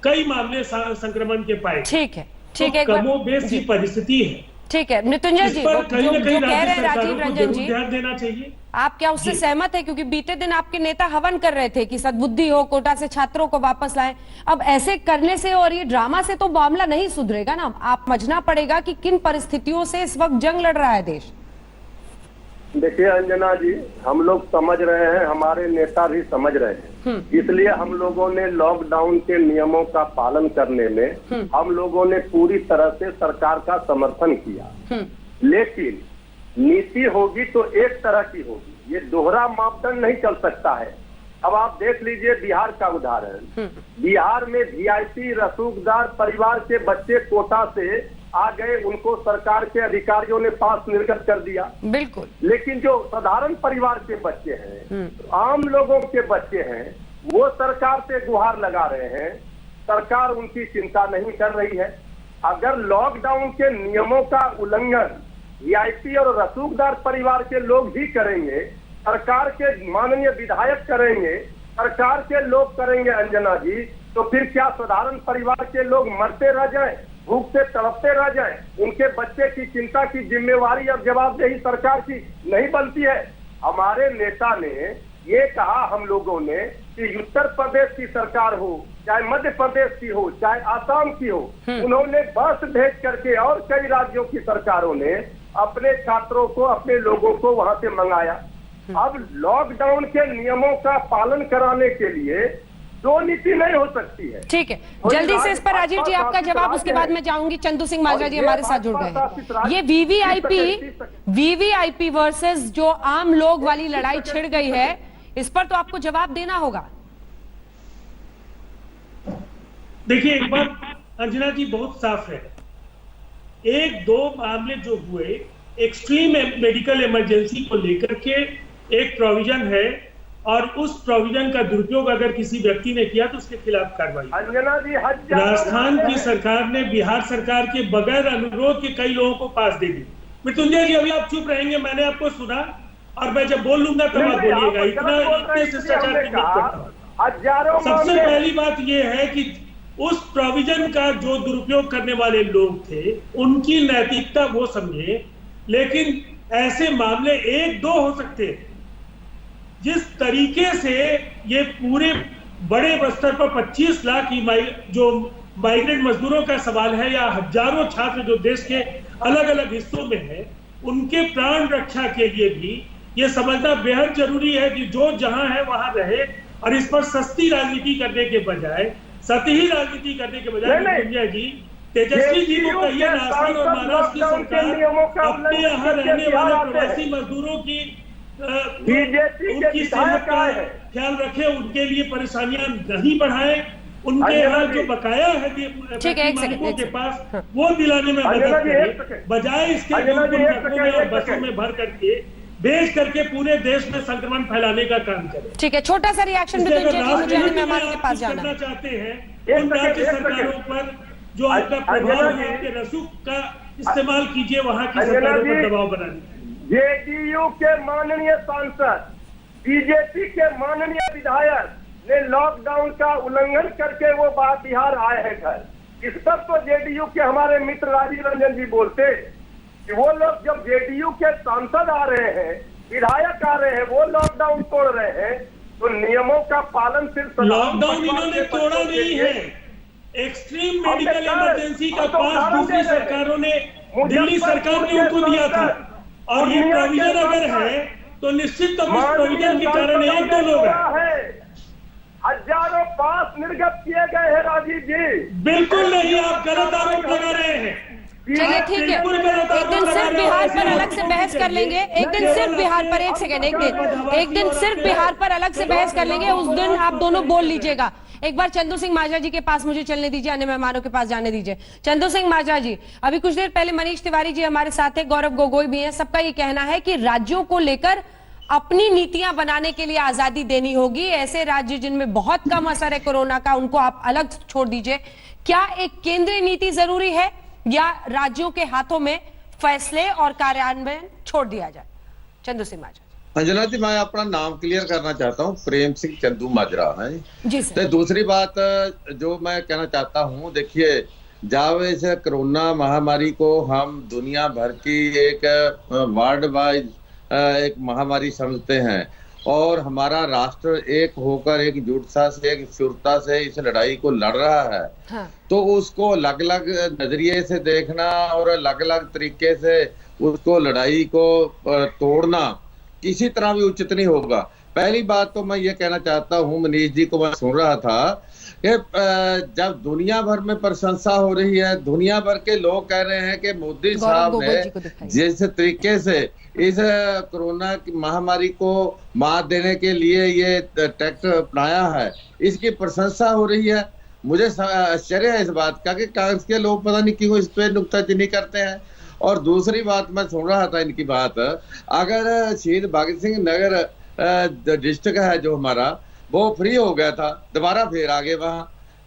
S8: कई मामले संक्रमण के पाए।
S1: ठीक है, ठीक है,
S8: कमोबेश की परिस्थिति है।
S1: ठीक है मृत्युंजय जी, जो कह रहे हैं राजीव रंजन जी,
S8: ध्यान देना चाहिए।
S1: आप क्या उससे सहमत है? क्योंकि बीते दिन आपके नेता हवन कर रहे थे कि सद्बुद्धि हो, कोटा से छात्रों को वापस लाएं। अब ऐसे करने से और ये ड्रामा से तो मामला नहीं सुधरेगा ना। आप समझना पड़ेगा कि किन परिस्थितियों से इस वक्त जंग लड़ रहा है देश।
S11: देखिए अंजना जी, हम लोग समझ रहे हैं, हमारे नेता भी समझ रहे हैं, इसलिए हम लोगों ने लॉकडाउन के नियमों का पालन करने में हम लोगों ने पूरी तरह से सरकार का समर्थन किया। लेकिन नीति होगी तो एक तरह की होगी, ये दोहरा मापदंड नहीं चल सकता है। अब आप देख लीजिए बिहार का उदाहरण, बिहार में वीआईपी रसूखदार परिवार के बच्चे कोटा से आ गए, उनको सरकार के अधिकारियों ने पास निर्गत कर दिया।
S1: बिल्कुल।
S11: लेकिन जो साधारण परिवार के बच्चे हैं, आम लोगों के बच्चे हैं, वो सरकार से गुहार लगा रहे हैं, सरकार उनकी चिंता नहीं कर रही है। अगर लॉकडाउन के नियमों का उल्लंघन वीआईपी और रसूखदार परिवार के लोग ही करेंगे, सरकार के माननीय विधायक करेंगे, सरकार के लोग करेंगे अंजना जी, तो फिर क्या साधारण परिवार के लोग मरते रह जाएं, भूख से तड़पते रह जाएं? उनके बच्चे की चिंता की जिम्मेवारी और जवाबदेही सरकार की नहीं बनती है? हमारे नेता ने ये कहा हम लोगों ने कि उत्तर प्रदेश की सरकार हो, चाहे मध्य प्रदेश की हो, चाहे आसाम की हो, उन्होंने बस भेज करके और कई राज्यों की सरकारों ने अपने छात्रों को, अपने लोगों को वहां से मंगाया। अब लॉकडाउन के नियमों का पालन कराने के लिए दो नीति नहीं हो सकती है।
S1: ठीक है, जल्दी से इस पर राजीव जी आपका जवाब, उसके बाद मैं चाहूंगी चंदू सिंह माजरा जी हमारे साथ जुड़ गए हैं। ये वीवीआईपी वर्सेस जो आम लोग वाली लड़ाई छिड़ गई है, इस पर तो आपको जवाब देना होगा।
S8: देखिए, एक बात अंजना जी बहुत साफ है, एक दो मामले जो हुए एक्सट्रीम मेडिकल इमरजेंसी को लेकर के एक प्रोविजन है, और उस प्रोविजन का दुरुपयोग अगर किसी व्यक्ति ने किया तो उसके खिलाफ कार्रवाई।
S11: अंजना जी,
S8: राजस्थान की सरकार ने बिहार सरकार के बगैर अनुरोध के कई लोगों को पास दे दी। मृत्युंजय जी, अभी आप चुप रहेंगे, मैंने आपको सुना, और मैं जब बोल लूंगा तब आप बोलिएगा। इतने शिष्टाचार की बात। सबसे पहली बात यह है कि उस प्रोविजन का जो दुरुपयोग करने वाले लोग थे उनकी नैतिकता वो समझे, लेकिन ऐसे मामले एक दो हो सकते हैं। जिस तरीके से ये पूरे बड़े स्तर पर 25 लाख जो माइग्रेंट मजदूरों का सवाल है, या हजारों छात्र जो देश के अलग अलग हिस्सों में है, उनके प्राण रक्षा के लिए भी ये समझना बेहद जरूरी है कि जो जहां है वहां रहे, और इस पर सस्ती राजनीति करने के बजाय, सतही राजनीति करने के बजाय संजय जी, तेजस्वी जी को कहिए राजस्थान और महाराष्ट्र की सरकार अपने यहाँ रहने वाले प्रवासी मजदूरों की उनकी सेहत का ख्याल रखे, उनके लिए परेशानियां नहीं बढ़ाए, उनके यहाँ जो बकाया है मालिकों के पास वो दिलाने में मदद करे, बजाय इसके ट्रकों में और बसों में भर करके भेज करके पूरे देश में संक्रमण फैलाने का काम करे।
S1: ठीक है, छोटा सा रिएक्शन
S8: करना चाहते हैं उन राज्य सरकारों पर जो आपका प्रभाव है, आपके रसूख का इस्तेमाल कीजिए वहां की सरकारों पर दबाव बनाने।
S11: जेडीयू के माननीय सांसद, बीजेपी के माननीय विधायक ने लॉकडाउन का उल्लंघन करके वो बिहार आए हैं घर। इस पर तो जेडीयू के हमारे मित्र राजीव रंजन जी बोलते कि वो लोग जब जेडीयू के सांसद आ रहे हैं, विधायक आ रहे हैं, वो लॉकडाउन तोड़ रहे हैं, तो नियमों का पालन सिर्फ
S8: लॉकडाउन इन्होंने तोड़ा नहीं है। एक्सट्रीम मेडिकल इमरजेंसी का पास दूसरी सरकारों ने, दिल्ली सरकार ने उनको दिया था, और ये प्रोविजन अगर है तो निश्चित तौर इस प्रोविजन के कारण एक दो लोग हैं।
S11: हजारों पास निर्गत किए गए हैं राजीव जी।
S8: बिल्कुल नहीं, आप गलत आरोप लगा रहे हैं।
S1: चलिए ठीक है, एक दिन सिर्फ बिहार पर अलग से बहस कर लेंगे, एक दिन सिर्फ बिहार पर, एक सेकंड, एक दिन सिर्फ बिहार पर अलग से बहस कर लेंगे, उस दिन आप दोनों बोल लीजिएगा। एक बार चंदू सिंह माजरा जी के पास मुझे चलने दीजिए, अन्य मेहमानों के पास जाने दीजिए। चंदू सिंह माजरा जी, अभी कुछ देर पहले मनीष तिवारी जी हमारे साथ है, गौरव गोगोई भी हैं, सबका ये कहना है कि राज्यों को लेकर अपनी नीतियां बनाने के लिए आजादी देनी होगी। ऐसे राज्य जिनमें बहुत कम असर है कोरोना का, उनको आप अलग छोड़ दीजिए। क्या एक केंद्रीय नीति जरूरी है, या राज्यों के हाथों में फैसले और कार्यान्वयन छोड़ दिया जाए? चंदू सिंह माजरा।
S12: अंजना जी, मैं अपना नाम क्लियर करना चाहता हूँ, प्रेम सिंह चंदू माजरा है
S1: जी।
S12: तो दूसरी बात जो मैं कहना चाहता हूँ, देखिए, जब इस कोरोना महामारी को हम दुनिया भर की एक वर्ल्ड वाइड एक महामारी समझते हैं, और हमारा राष्ट्र एक होकर एकजुटता से, एक शुरता से इस लड़ाई को लड़ रहा है,
S1: हाँ।
S12: तो उसको अलग अलग नजरिए से देखना और अलग अलग तरीके से उसको लड़ाई को तोड़ना किसी तरह भी उचित नहीं होगा। पहली बात तो मैं ये कहना चाहता हूँ, मनीष जी को मैं सुन रहा था कि जब दुनिया भर में प्रशंसा हो रही है, दुनिया भर के लोग कह रहे हैं कि मोदी साहब ने जिस तरीके से इस कोरोना की महामारी को मात देने के लिए ये टैक्ट अपनाया है, इसकी प्रशंसा हो रही है। मुझे आश्चर्य है इस बात का कि कांग्रेस के लोग पता नहीं क्यों इस पे नुक्ताचीनी करते हैं। और दूसरी बात, मैं सुन रहा था इनकी बात, अगर शहीद भगत सिंह नगर डिस्ट्रिक्ट है जो हमारा, वो फ्री हो गया था, दोबारा फिर आगे वहां,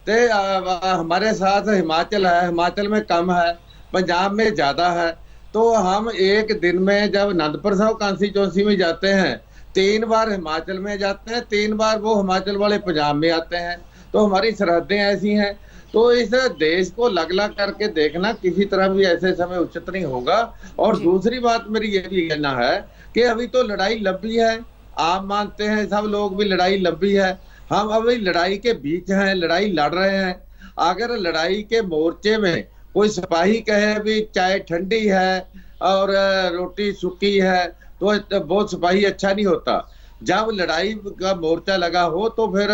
S12: हमारे साथ हिमाचल है, हिमाचल में कम है, पंजाब में ज्यादा है। तो हम एक दिन में जब आनंदपुर साहब कॉन्स्टिट्यूंसी में जाते हैं, 3 बार हिमाचल में जाते हैं, 3 बार वो हिमाचल वाले पंजाब में आते हैं। तो हमारी सरहदें ऐसी हैं। तो इस देश को लग लग करके देखना किसी तरह भी ऐसे समय उचित नहीं होगा। और दूसरी बात मेरी ये भी कहना है कि अभी तो लड़ाई लंबी है, आप मानते हैं, सब लोग भी लड़ाई लंबी है। हम अभी लड़ाई के बीच हैं, लड़ाई लड़ रहे हैं। अगर लड़ाई के मोर्चे में कोई सिपाही कहे भी चाय ठंडी है और रोटी सूखी है तो वो सिपाही अच्छा नहीं होता। जब लड़ाई का मोर्चा लगा हो तो फिर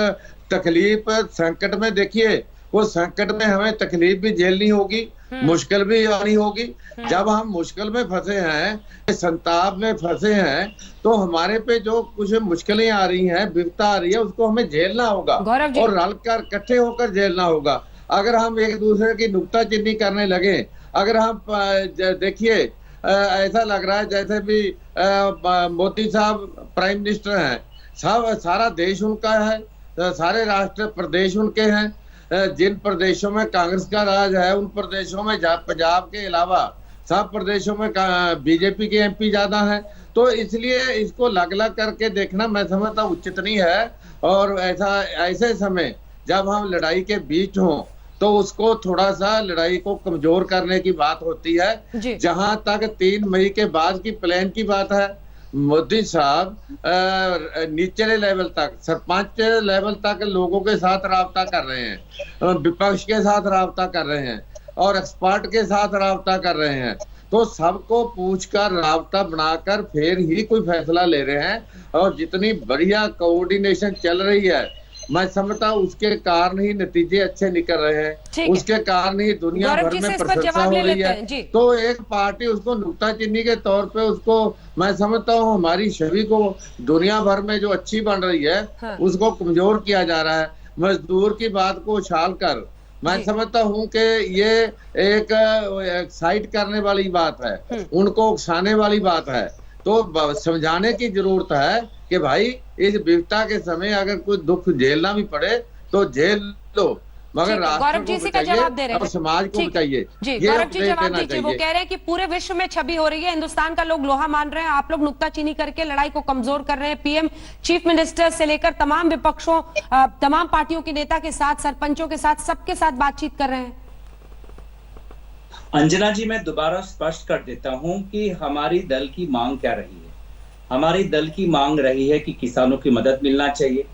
S12: तकलीफ संकट में, देखिए वो संकट में हमें तकलीफ भी झेलनी होगी, मुश्किल भी आनी होगी। जब हम मुश्किल में फंसे हैं, संताप में फंसे हैं, तो हमारे पे जो कुछ मुश्किलें आ रही हैं, विपदा आ रही है, उसको हमें झेलना होगा और रलकर इकट्ठे होकर झेलना होगा। अगर हम एक दूसरे की नुक्ताचीनी करने लगे, अगर हम देखिए ऐसा लग रहा है जैसे भी मोदी साहब प्राइम मिनिस्टर हैं, सारा देश उनका है, सारे राष्ट्र प्रदेश उनके हैं। जिन प्रदेशों में कांग्रेस का राज है, उन प्रदेशों में पंजाब के अलावा सब प्रदेशों में बीजेपी के एमपी ज्यादा हैं। तो इसलिए इसको लग लग करके देखना मैं समझता उचित नहीं है। और ऐसे समय जब हम लड़ाई के बीच हों तो उसको थोड़ा सा लड़ाई को कमजोर करने की बात होती है। जहां तक 3 मई के बाद की प्लान की बात है, मोदी साहब निचले लेवल तक, सरपंच लेवल तक लोगों के साथ राब्ता कर रहे हैं, विपक्ष के साथ राब्ता कर रहे हैं और एक्सपर्ट के साथ राब्ता कर रहे हैं। तो सबको पूछकर राब्ता बनाकर फिर ही कोई फैसला ले रहे हैं। और जितनी बढ़िया कोऑर्डिनेशन चल रही है, मैं समझता हूँ उसके कारण ही नतीजे अच्छे निकल रहे हैं, उसके कारण ही दुनिया भर में प्रशंसा हो रही है। तो एक पार्टी उसको नुक्ताचीनी के तौर पे उसको मैं समझता हूँ हमारी छवि को दुनिया भर में जो अच्छी बन रही है उसको कमजोर किया जा रहा है। मजदूर की बात को उछाल कर मैं समझता हूँ कि ये एक एक्साइट करने वाली बात है, उनको उकसाने वाली बात है। तो समझाने की जरूरत है कि भाई इस विपदा के समय अगर कोई दुख झेलना भी पड़े तो झेल लो, मगर राष्ट्र को बचाइए और समाज को बचाइए।
S1: जी गौरव जी जवाब दीजिए। वो कह रहे हैं कि पूरे विश्व में छवि हो रही है, हिंदुस्तान का लोग लोहा मान रहे हैं, आप लोग नुक्ताचीनी करके लड़ाई को कमजोर कर रहे हैं। पीएम चीफ मिनिस्टर से लेकर तमाम विपक्षों, तमाम पार्टियों के नेता के साथ, सरपंचों के साथ, सबके साथ बातचीत कर रहे हैं।
S9: अंजना जी, मैं दोबारा स्पष्ट कर देता हूं कि हमारी दल की मांग क्या रही है। हमारी दल की मांग रही है कि किसानों की मदद मिलना चाहिए।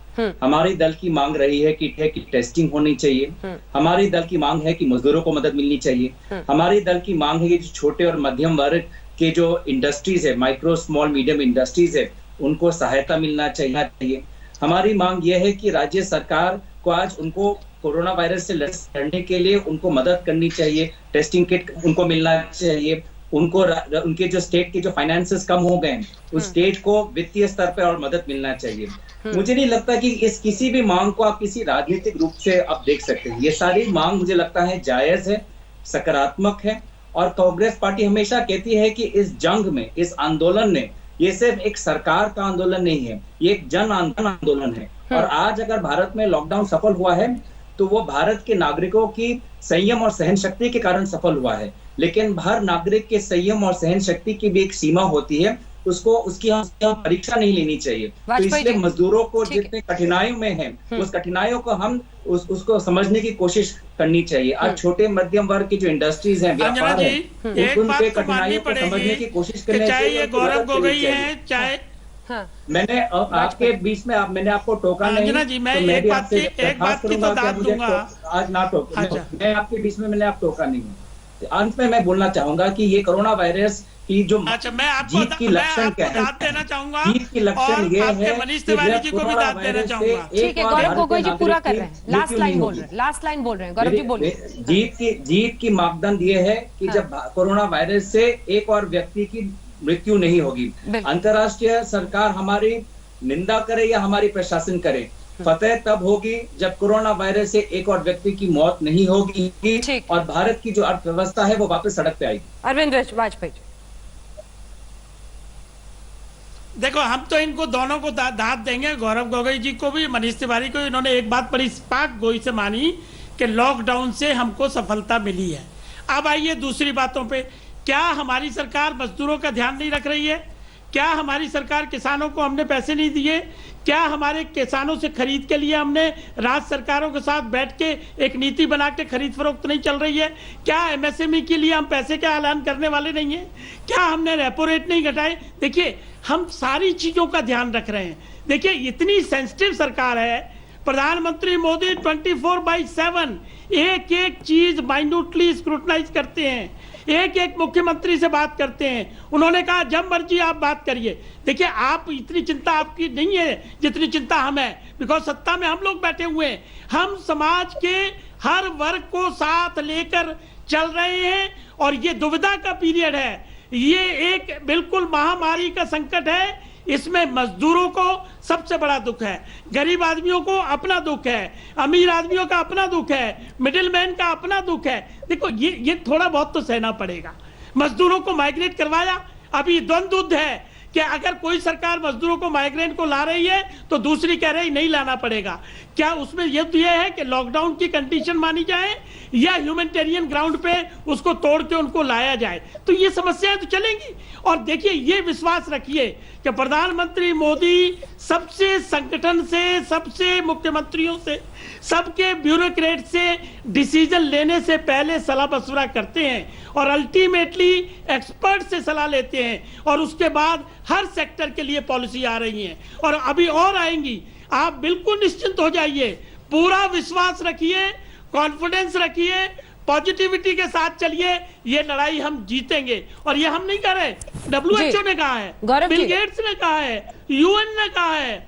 S9: हमारी दल की मांग रही है कि टेस्टिंग होनी चाहिए। हमारी दल की मांग है कि मजदूरों को मदद मिलनी चाहिए। हमारी दल की मांग है कि जो छोटे और मध्यम वर्ग के जो इंडस्ट्रीज है, माइक्रो स्मॉल मीडियम इंडस्ट्रीज है, उनको सहायता मिलना चाहिए। हमारी मांग यह है कि राज्य सरकार को आज उनको कोरोना वायरस से लड़ने के लिए उनको मदद करनी चाहिए, टेस्टिंग किट उनको मिलना चाहिए। उनको उनके जो स्टेट के जो फाइनेंसेस कम हो गए हैं, उस स्टेट को वित्तीय स्तर पर और मदद मिलना चाहिए। मुझे नहीं लगता कि इस किसी भी मांग को आप किसी राजनीतिक रूप से आप देख सकते हैं। ये सारी मांग मुझे लगता है जायज है, सकारात्मक है। और कांग्रेस पार्टी हमेशा कहती है कि इस जंग में, इस आंदोलन ने, ये सिर्फ एक सरकार का आंदोलन नहीं है, ये एक जन आंदोलन है। और आज अगर भारत में लॉकडाउन सफल हुआ है तो वो भारत के नागरिकों की संयम और सहन शक्ति के कारण सफल हुआ है। लेकिन हर नागरिक के संयम और सहन शक्ति की भी एक सीमा होती है, उसकी हम परीक्षा नहीं लेनी चाहिए। तो इसलिए मजदूरों को जितने कठिनाइयों में है, उस कठिनाइयों को हम उसको समझने की कोशिश करनी चाहिए। आज छोटे मध्यम वर्ग की जो इंडस्ट्रीज हैं, व्यापार है, उनके कठिनाइयों को समझने की कोशिश करनी चाहिए।
S8: गौरव गोगोई है, चाहे
S9: मैंने आपके बीच में मैंने आपको टोका नहीं।
S8: जी, मैं तो एक बात की तो दाद दूंगा,
S9: आज ना टोका। मैं आपके बीच में मैंने आप टोका नहीं। अंत में मैं बोलना चाहूंगा कि ये कोरोना वायरस की जो जीत की लक्षण क्या है,
S8: देना चाहूंगा,
S9: जीत की लक्षण ये है
S8: मनीष तिवारी जी को भी दाद देना चाहूंगा।
S1: ठीक है, गौरव गोगोई जी पूरा कर रहे हैं, लास्ट लाइन बोल रहे हैं, गौरव जी बोलिए।
S9: जीत की मापदंड ये है कि जब कोरोना वायरस से एक और व्यक्ति की मृत्यु नहीं होगी। अंतर्राष्ट्रीय सरकार हमारी निंदा करे या हमारी प्रशासन करे, फतेह तब होगी जब कोरोना वायरस से एक और व्यक्ति की मौत नहीं होगी और भारत की जो अर्थव्यवस्था है वो वापस सड़क पे आएगी।
S1: अरविंद वाजपेयी,
S8: देखो हम तो इनको दोनों को दाद देंगे, गौरव गोगोई जी को भी, मनीष तिवारी को। इन्होंने एक बात बड़ी स्पष्ट गोई से मानी कि लॉकडाउन से हमको सफलता मिली है। अब आइए दूसरी बातों पे, क्या हमारी सरकार मजदूरों का ध्यान नहीं रख रही है? क्या हमारी सरकार किसानों को हमने पैसे नहीं दिए? क्या हमारे किसानों से खरीद के लिए हमने राज्य सरकारों के साथ बैठ के एक नीति बना के खरीद फरोख्त नहीं चल रही है? क्या एमएसएमई के लिए हम पैसे का ऐलान करने वाले नहीं हैं? क्या हमने रेपो रेट नहीं घटाए? देखिए, हम सारी चीज़ों का ध्यान रख रहे हैं। देखिए, इतनी सेंसिटिव सरकार है, प्रधानमंत्री मोदी 24/7 एक एक चीज माइन्यूटली स्क्रूटनाइज करते हैं, एक एक मुख्यमंत्री से बात करते हैं। उन्होंने कहा जब मर्जी आप बात करिए। देखिए, आप इतनी चिंता आपकी नहीं है जितनी चिंता हम है, बिकॉज सत्ता में हम लोग बैठे हुए हैं। हम समाज के हर वर्ग को साथ लेकर चल रहे हैं और ये दुविधा का पीरियड है, ये एक बिल्कुल महामारी का संकट है। इसमें मजदूरों को सबसे बड़ा दुख है, गरीब आदमियों को अपना दुख है, अमीर आदमियों का अपना दुख है, मिडिल मैन का अपना दुख है। देखो, ये थोड़ा बहुत तो सहना पड़ेगा। मजदूरों को माइग्रेट करवाया, अभी द्वंद्व है कि अगर कोई सरकार मजदूरों को माइग्रेंट को ला रही है तो दूसरी कह रही नहीं लाना पड़ेगा। क्या उसमें यह है कि लॉकडाउन की कंडीशन मानी जाए या ह्यूमैनिटेरियन ग्राउंड पे उसको तोड़ के उनको लाया जाए? तो ये समस्याएं तो चलेंगी। और देखिए, ये विश्वास रखिए कि प्रधानमंत्री मोदी सबसे संगठन से, सबसे मुख्यमंत्रियों से, सबके ब्यूरोक्रेट से डिसीजन लेने से पहले सलाह मशवरा करते हैं और अल्टीमेटली एक्सपर्ट से सलाह लेते हैं और उसके बाद हर सेक्टर के लिए पॉलिसी आ रही है और अभी और आएंगी। आप बिल्कुल निश्चिंत हो जाइए, पूरा विश्वास रखिए, कॉन्फिडेंस रखिए, पॉजिटिविटी के साथ चलिए। ये लड़ाई हम जीतेंगे और ये हम नहीं कर रहे, WHO ने कहा है, बिल गेट्स ने कहा है, UN ने कहा है,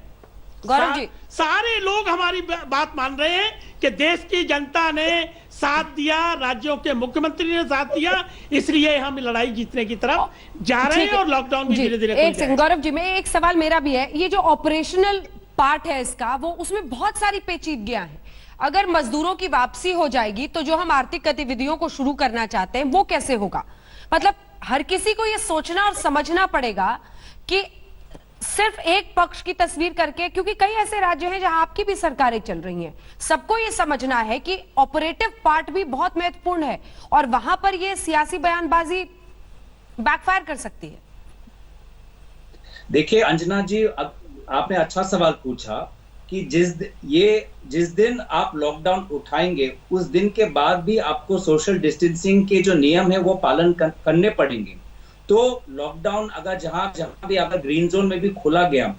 S1: गौरव जी,
S8: सारे लोग हमारी बात मान रहे हैं कि देश की जनता ने साथ दिया, राज्यों के मुख्यमंत्री ने साथ दिया, इसलिए हम लड़ाई जीतने की तरफ जा रहे हैं और लॉकडाउन भी धीरे धीरे।
S1: एक सेकंड गौरव जी, मैं एक सवाल मेरा भी है, ये जो ऑपरेशनल पार्ट है इसका, वो उसमें बहुत सारी पेचीदगियां हैं। अगर मजदूरों की वापसी हो जाएगी तो जो हम आर्थिक गतिविधियों को शुरू करना चाहते हैं वो कैसे होगा? मतलब हर किसी को ये सोचना और समझना पड़ेगा कि सिर्फ एक पक्ष की तस्वीर करके, क्योंकि कई ऐसे राज्य हैं जहां आपकी भी सरकारें चल रही हैं, सबको ये समझना है कि ऑपरेटिव पार्ट भी बहुत महत्वपूर्ण है और वहां पर ये सियासी बयानबाजी बैकफायर कर सकती है।
S9: देखिए अंजना जी, आपने अच्छा सवाल पूछा कि जिस दिन आप लॉकडाउन उठाएंगे उस दिन के बाद भी आपको सोशल डिस्टेंसिंग के जो नियम है वो पालन करने पड़ेंगे। तो लॉकडाउन अगर जहां भी अगर ग्रीन जोन में भी खोला गया,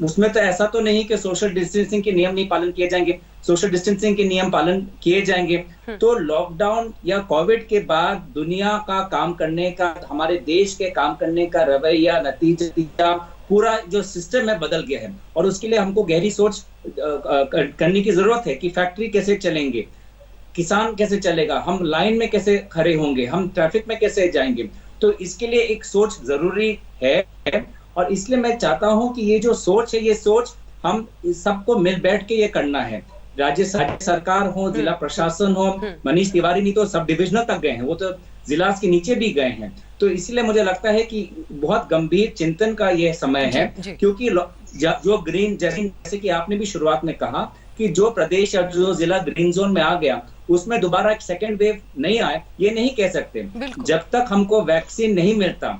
S9: उसमें तो ऐसा तो नहीं कि सोशल डिस्टेंसिंग के नियम नहीं पालन किए जाएंगे, सोशल डिस्टेंसिंग के नियम पालन किए जाएंगे। तो लॉकडाउन या कोविड के बाद दुनिया का काम करने का, हमारे देश के काम करने का रवैया, नतीजा, पूरा जो सिस्टम है बदल गया है और उसके लिए हमको गहरी सोच करने की जरूरत है कि फैक्ट्री कैसे चलेंगे, किसान कैसे चलेगा, हम लाइन में कैसे खड़े होंगे, हम ट्रैफिक में कैसे जाएंगे। तो इसके लिए एक सोच जरूरी है और इसलिए मैं चाहता हूं कि ये जो सोच है, ये सोच हम सबको मिल बैठ के ये करना है। राज्य सरकार हो, जिला प्रशासन हो, मनीष तिवारी नहीं तो सब डिविजनल तक गए हैं, वो तो जिला के नीचे भी गए हैं। तो इसलिए मुझे लगता है कि बहुत गंभीर चिंतन का ये समय है, क्योंकि जो ग्रीन, जैसे कि आपने भी शुरुआत में कहा कि जो प्रदेश या जो जिला ग्रीन जोन में आ गया उसमें दोबारा एक सेकेंड वेव नहीं आए, ये नहीं कह सकते। जब तक हमको वैक्सीन नहीं मिलता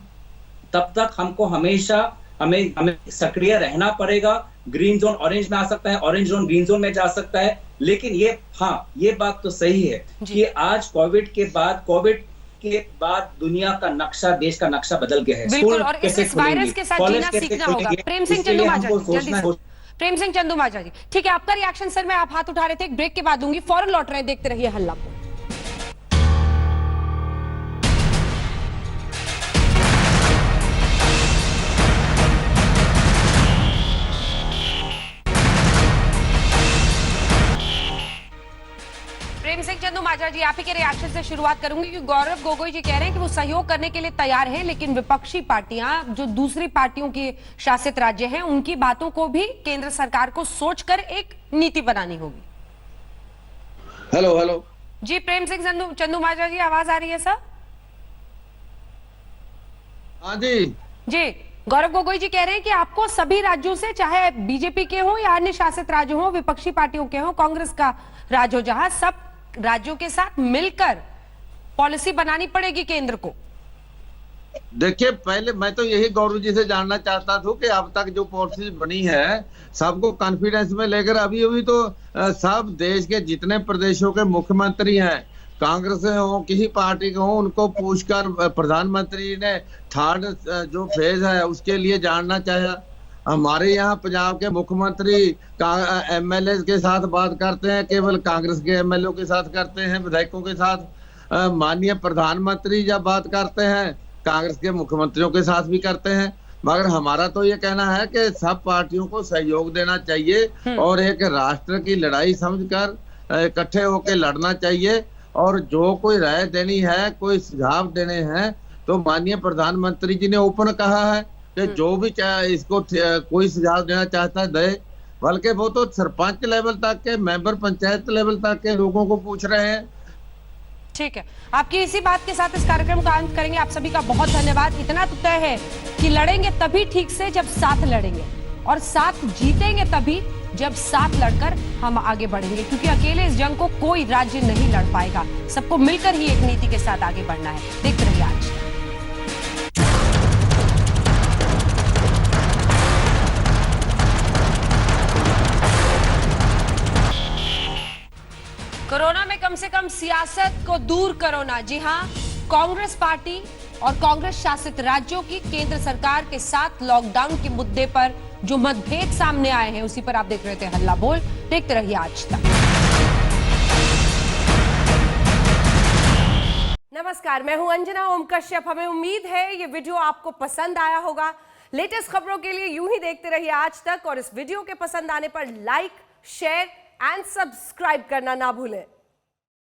S9: तब तक हमको हमेशा हमें सक्रिय रहना पड़ेगा। ग्रीन जोन ऑरेंज में आ सकता है, ऑरेंज जोन ग्रीन जोन में जा सकता है, लेकिन ये बात तो सही है कि आज कोविड के बाद दुनिया का नक्शा, देश का नक्शा बदल गया है।
S1: बिल्कुल, और इस वायरस के साथ जीना सीखना होगा। प्रेम सिंह चंदूमाजरा जी, ठीक है, आपका रिएक्शन सर। मैं आप हाथ उठा रहे थे, एक ब्रेक के बाद दूंगी, फौरन लौट रहे हैं, देखते रहिए हल्ला को। प्रेम सिंह चंदूमाजरा जी, आप ही के रिएक्शन से शुरुआत करूंगी कि गौरव गोगोई जी कह रहे हैं कि वो सहयोग करने के लिए तैयार हैं, लेकिन विपक्षी पार्टियां, जो दूसरी पार्टियों के शासित राज्य हैं, उनकी बातों को भी केंद्र सरकार को सोचकर एक नीति बनानी होगी।
S12: हेलो
S1: जी, प्रेम सिंह चंदूमाजरा जी, आवाज आ रही है सर?
S12: हाँ जी।
S1: गौरव गोगोई जी कह रहे हैं कि आपको सभी राज्यों से, चाहे बीजेपी के हो या अन्य शासित राज्य हो, विपक्षी पार्टियों के हो, कांग्रेस का राज्य हो, जहां सब राज्यों के साथ मिलकर पॉलिसी बनानी पड़ेगी केंद्र को।
S12: देखिए, पहले मैं तो यही गौरव जी से जानना चाहता था कि अब तक जो पॉलिसी बनी है सबको कॉन्फिडेंस में लेकर अभी अभी तो सब देश के जितने प्रदेशों के मुख्यमंत्री हैं, कांग्रेस हो किसी पार्टी के हो, उनको पूछकर प्रधानमंत्री ने थर्ड जो फेज है उसके लिए जानना चाहा। हमारे यहाँ पंजाब के मुख्यमंत्री एमएलए के साथ बात करते हैं, केवल कांग्रेस के एमएलए के साथ करते हैं, विधायकों के साथ। माननीय प्रधानमंत्री जब बात करते हैं कांग्रेस के मुख्यमंत्रियों के साथ भी करते हैं। मगर हमारा तो ये कहना है कि सब पार्टियों को सहयोग देना चाहिए और एक राष्ट्र की लड़ाई समझकर इकट्ठे होकर लड़ना चाहिए। और जो कोई राय देनी है, कोई सुझाव देने हैं, तो माननीय प्रधानमंत्री जी ने ओपन कहा है कि जो भी इसको कोई सुझाव देना चाहता है दे। बल्कि वो तो सरपंच लेवल तक के, मेंबर पंचायत लेवल तक के लोगों को पूछ रहे हैं।
S1: ठीक है, आपकी इसी बात के साथ इस कार्यक्रम का अंत करेंगे। आप सभी का बहुत धन्यवाद। इतना तो तय है कि लड़ेंगे तभी ठीक से जब साथ लड़ेंगे, और साथ जीतेंगे तभी जब साथ लड़कर हम आगे बढ़ेंगे, क्योंकि अकेले इस जंग को कोई राज्य नहीं लड़ पाएगा। सबको मिलकर ही एक नीति के साथ आगे बढ़ना है। देखते रहिए आज। कोरोना में कम से कम सियासत को दूर करो ना। जी हां, कांग्रेस पार्टी और कांग्रेस शासित राज्यों की केंद्र सरकार के साथ लॉकडाउन के मुद्दे पर जो मतभेद सामने आए हैं, उसी पर आप देख रहे थे हल्ला बोल। देखते रहिए आज तक। नमस्कार, मैं हूं अंजना ओम कश्यप। हमें उम्मीद है ये वीडियो आपको पसंद आया होगा। लेटेस्ट खबरों के लिए यूं ही देखते रहिए आज तक, और इस वीडियो के पसंद आने पर लाइक, शेयर एंड सब्सक्राइब करना ना भूलें।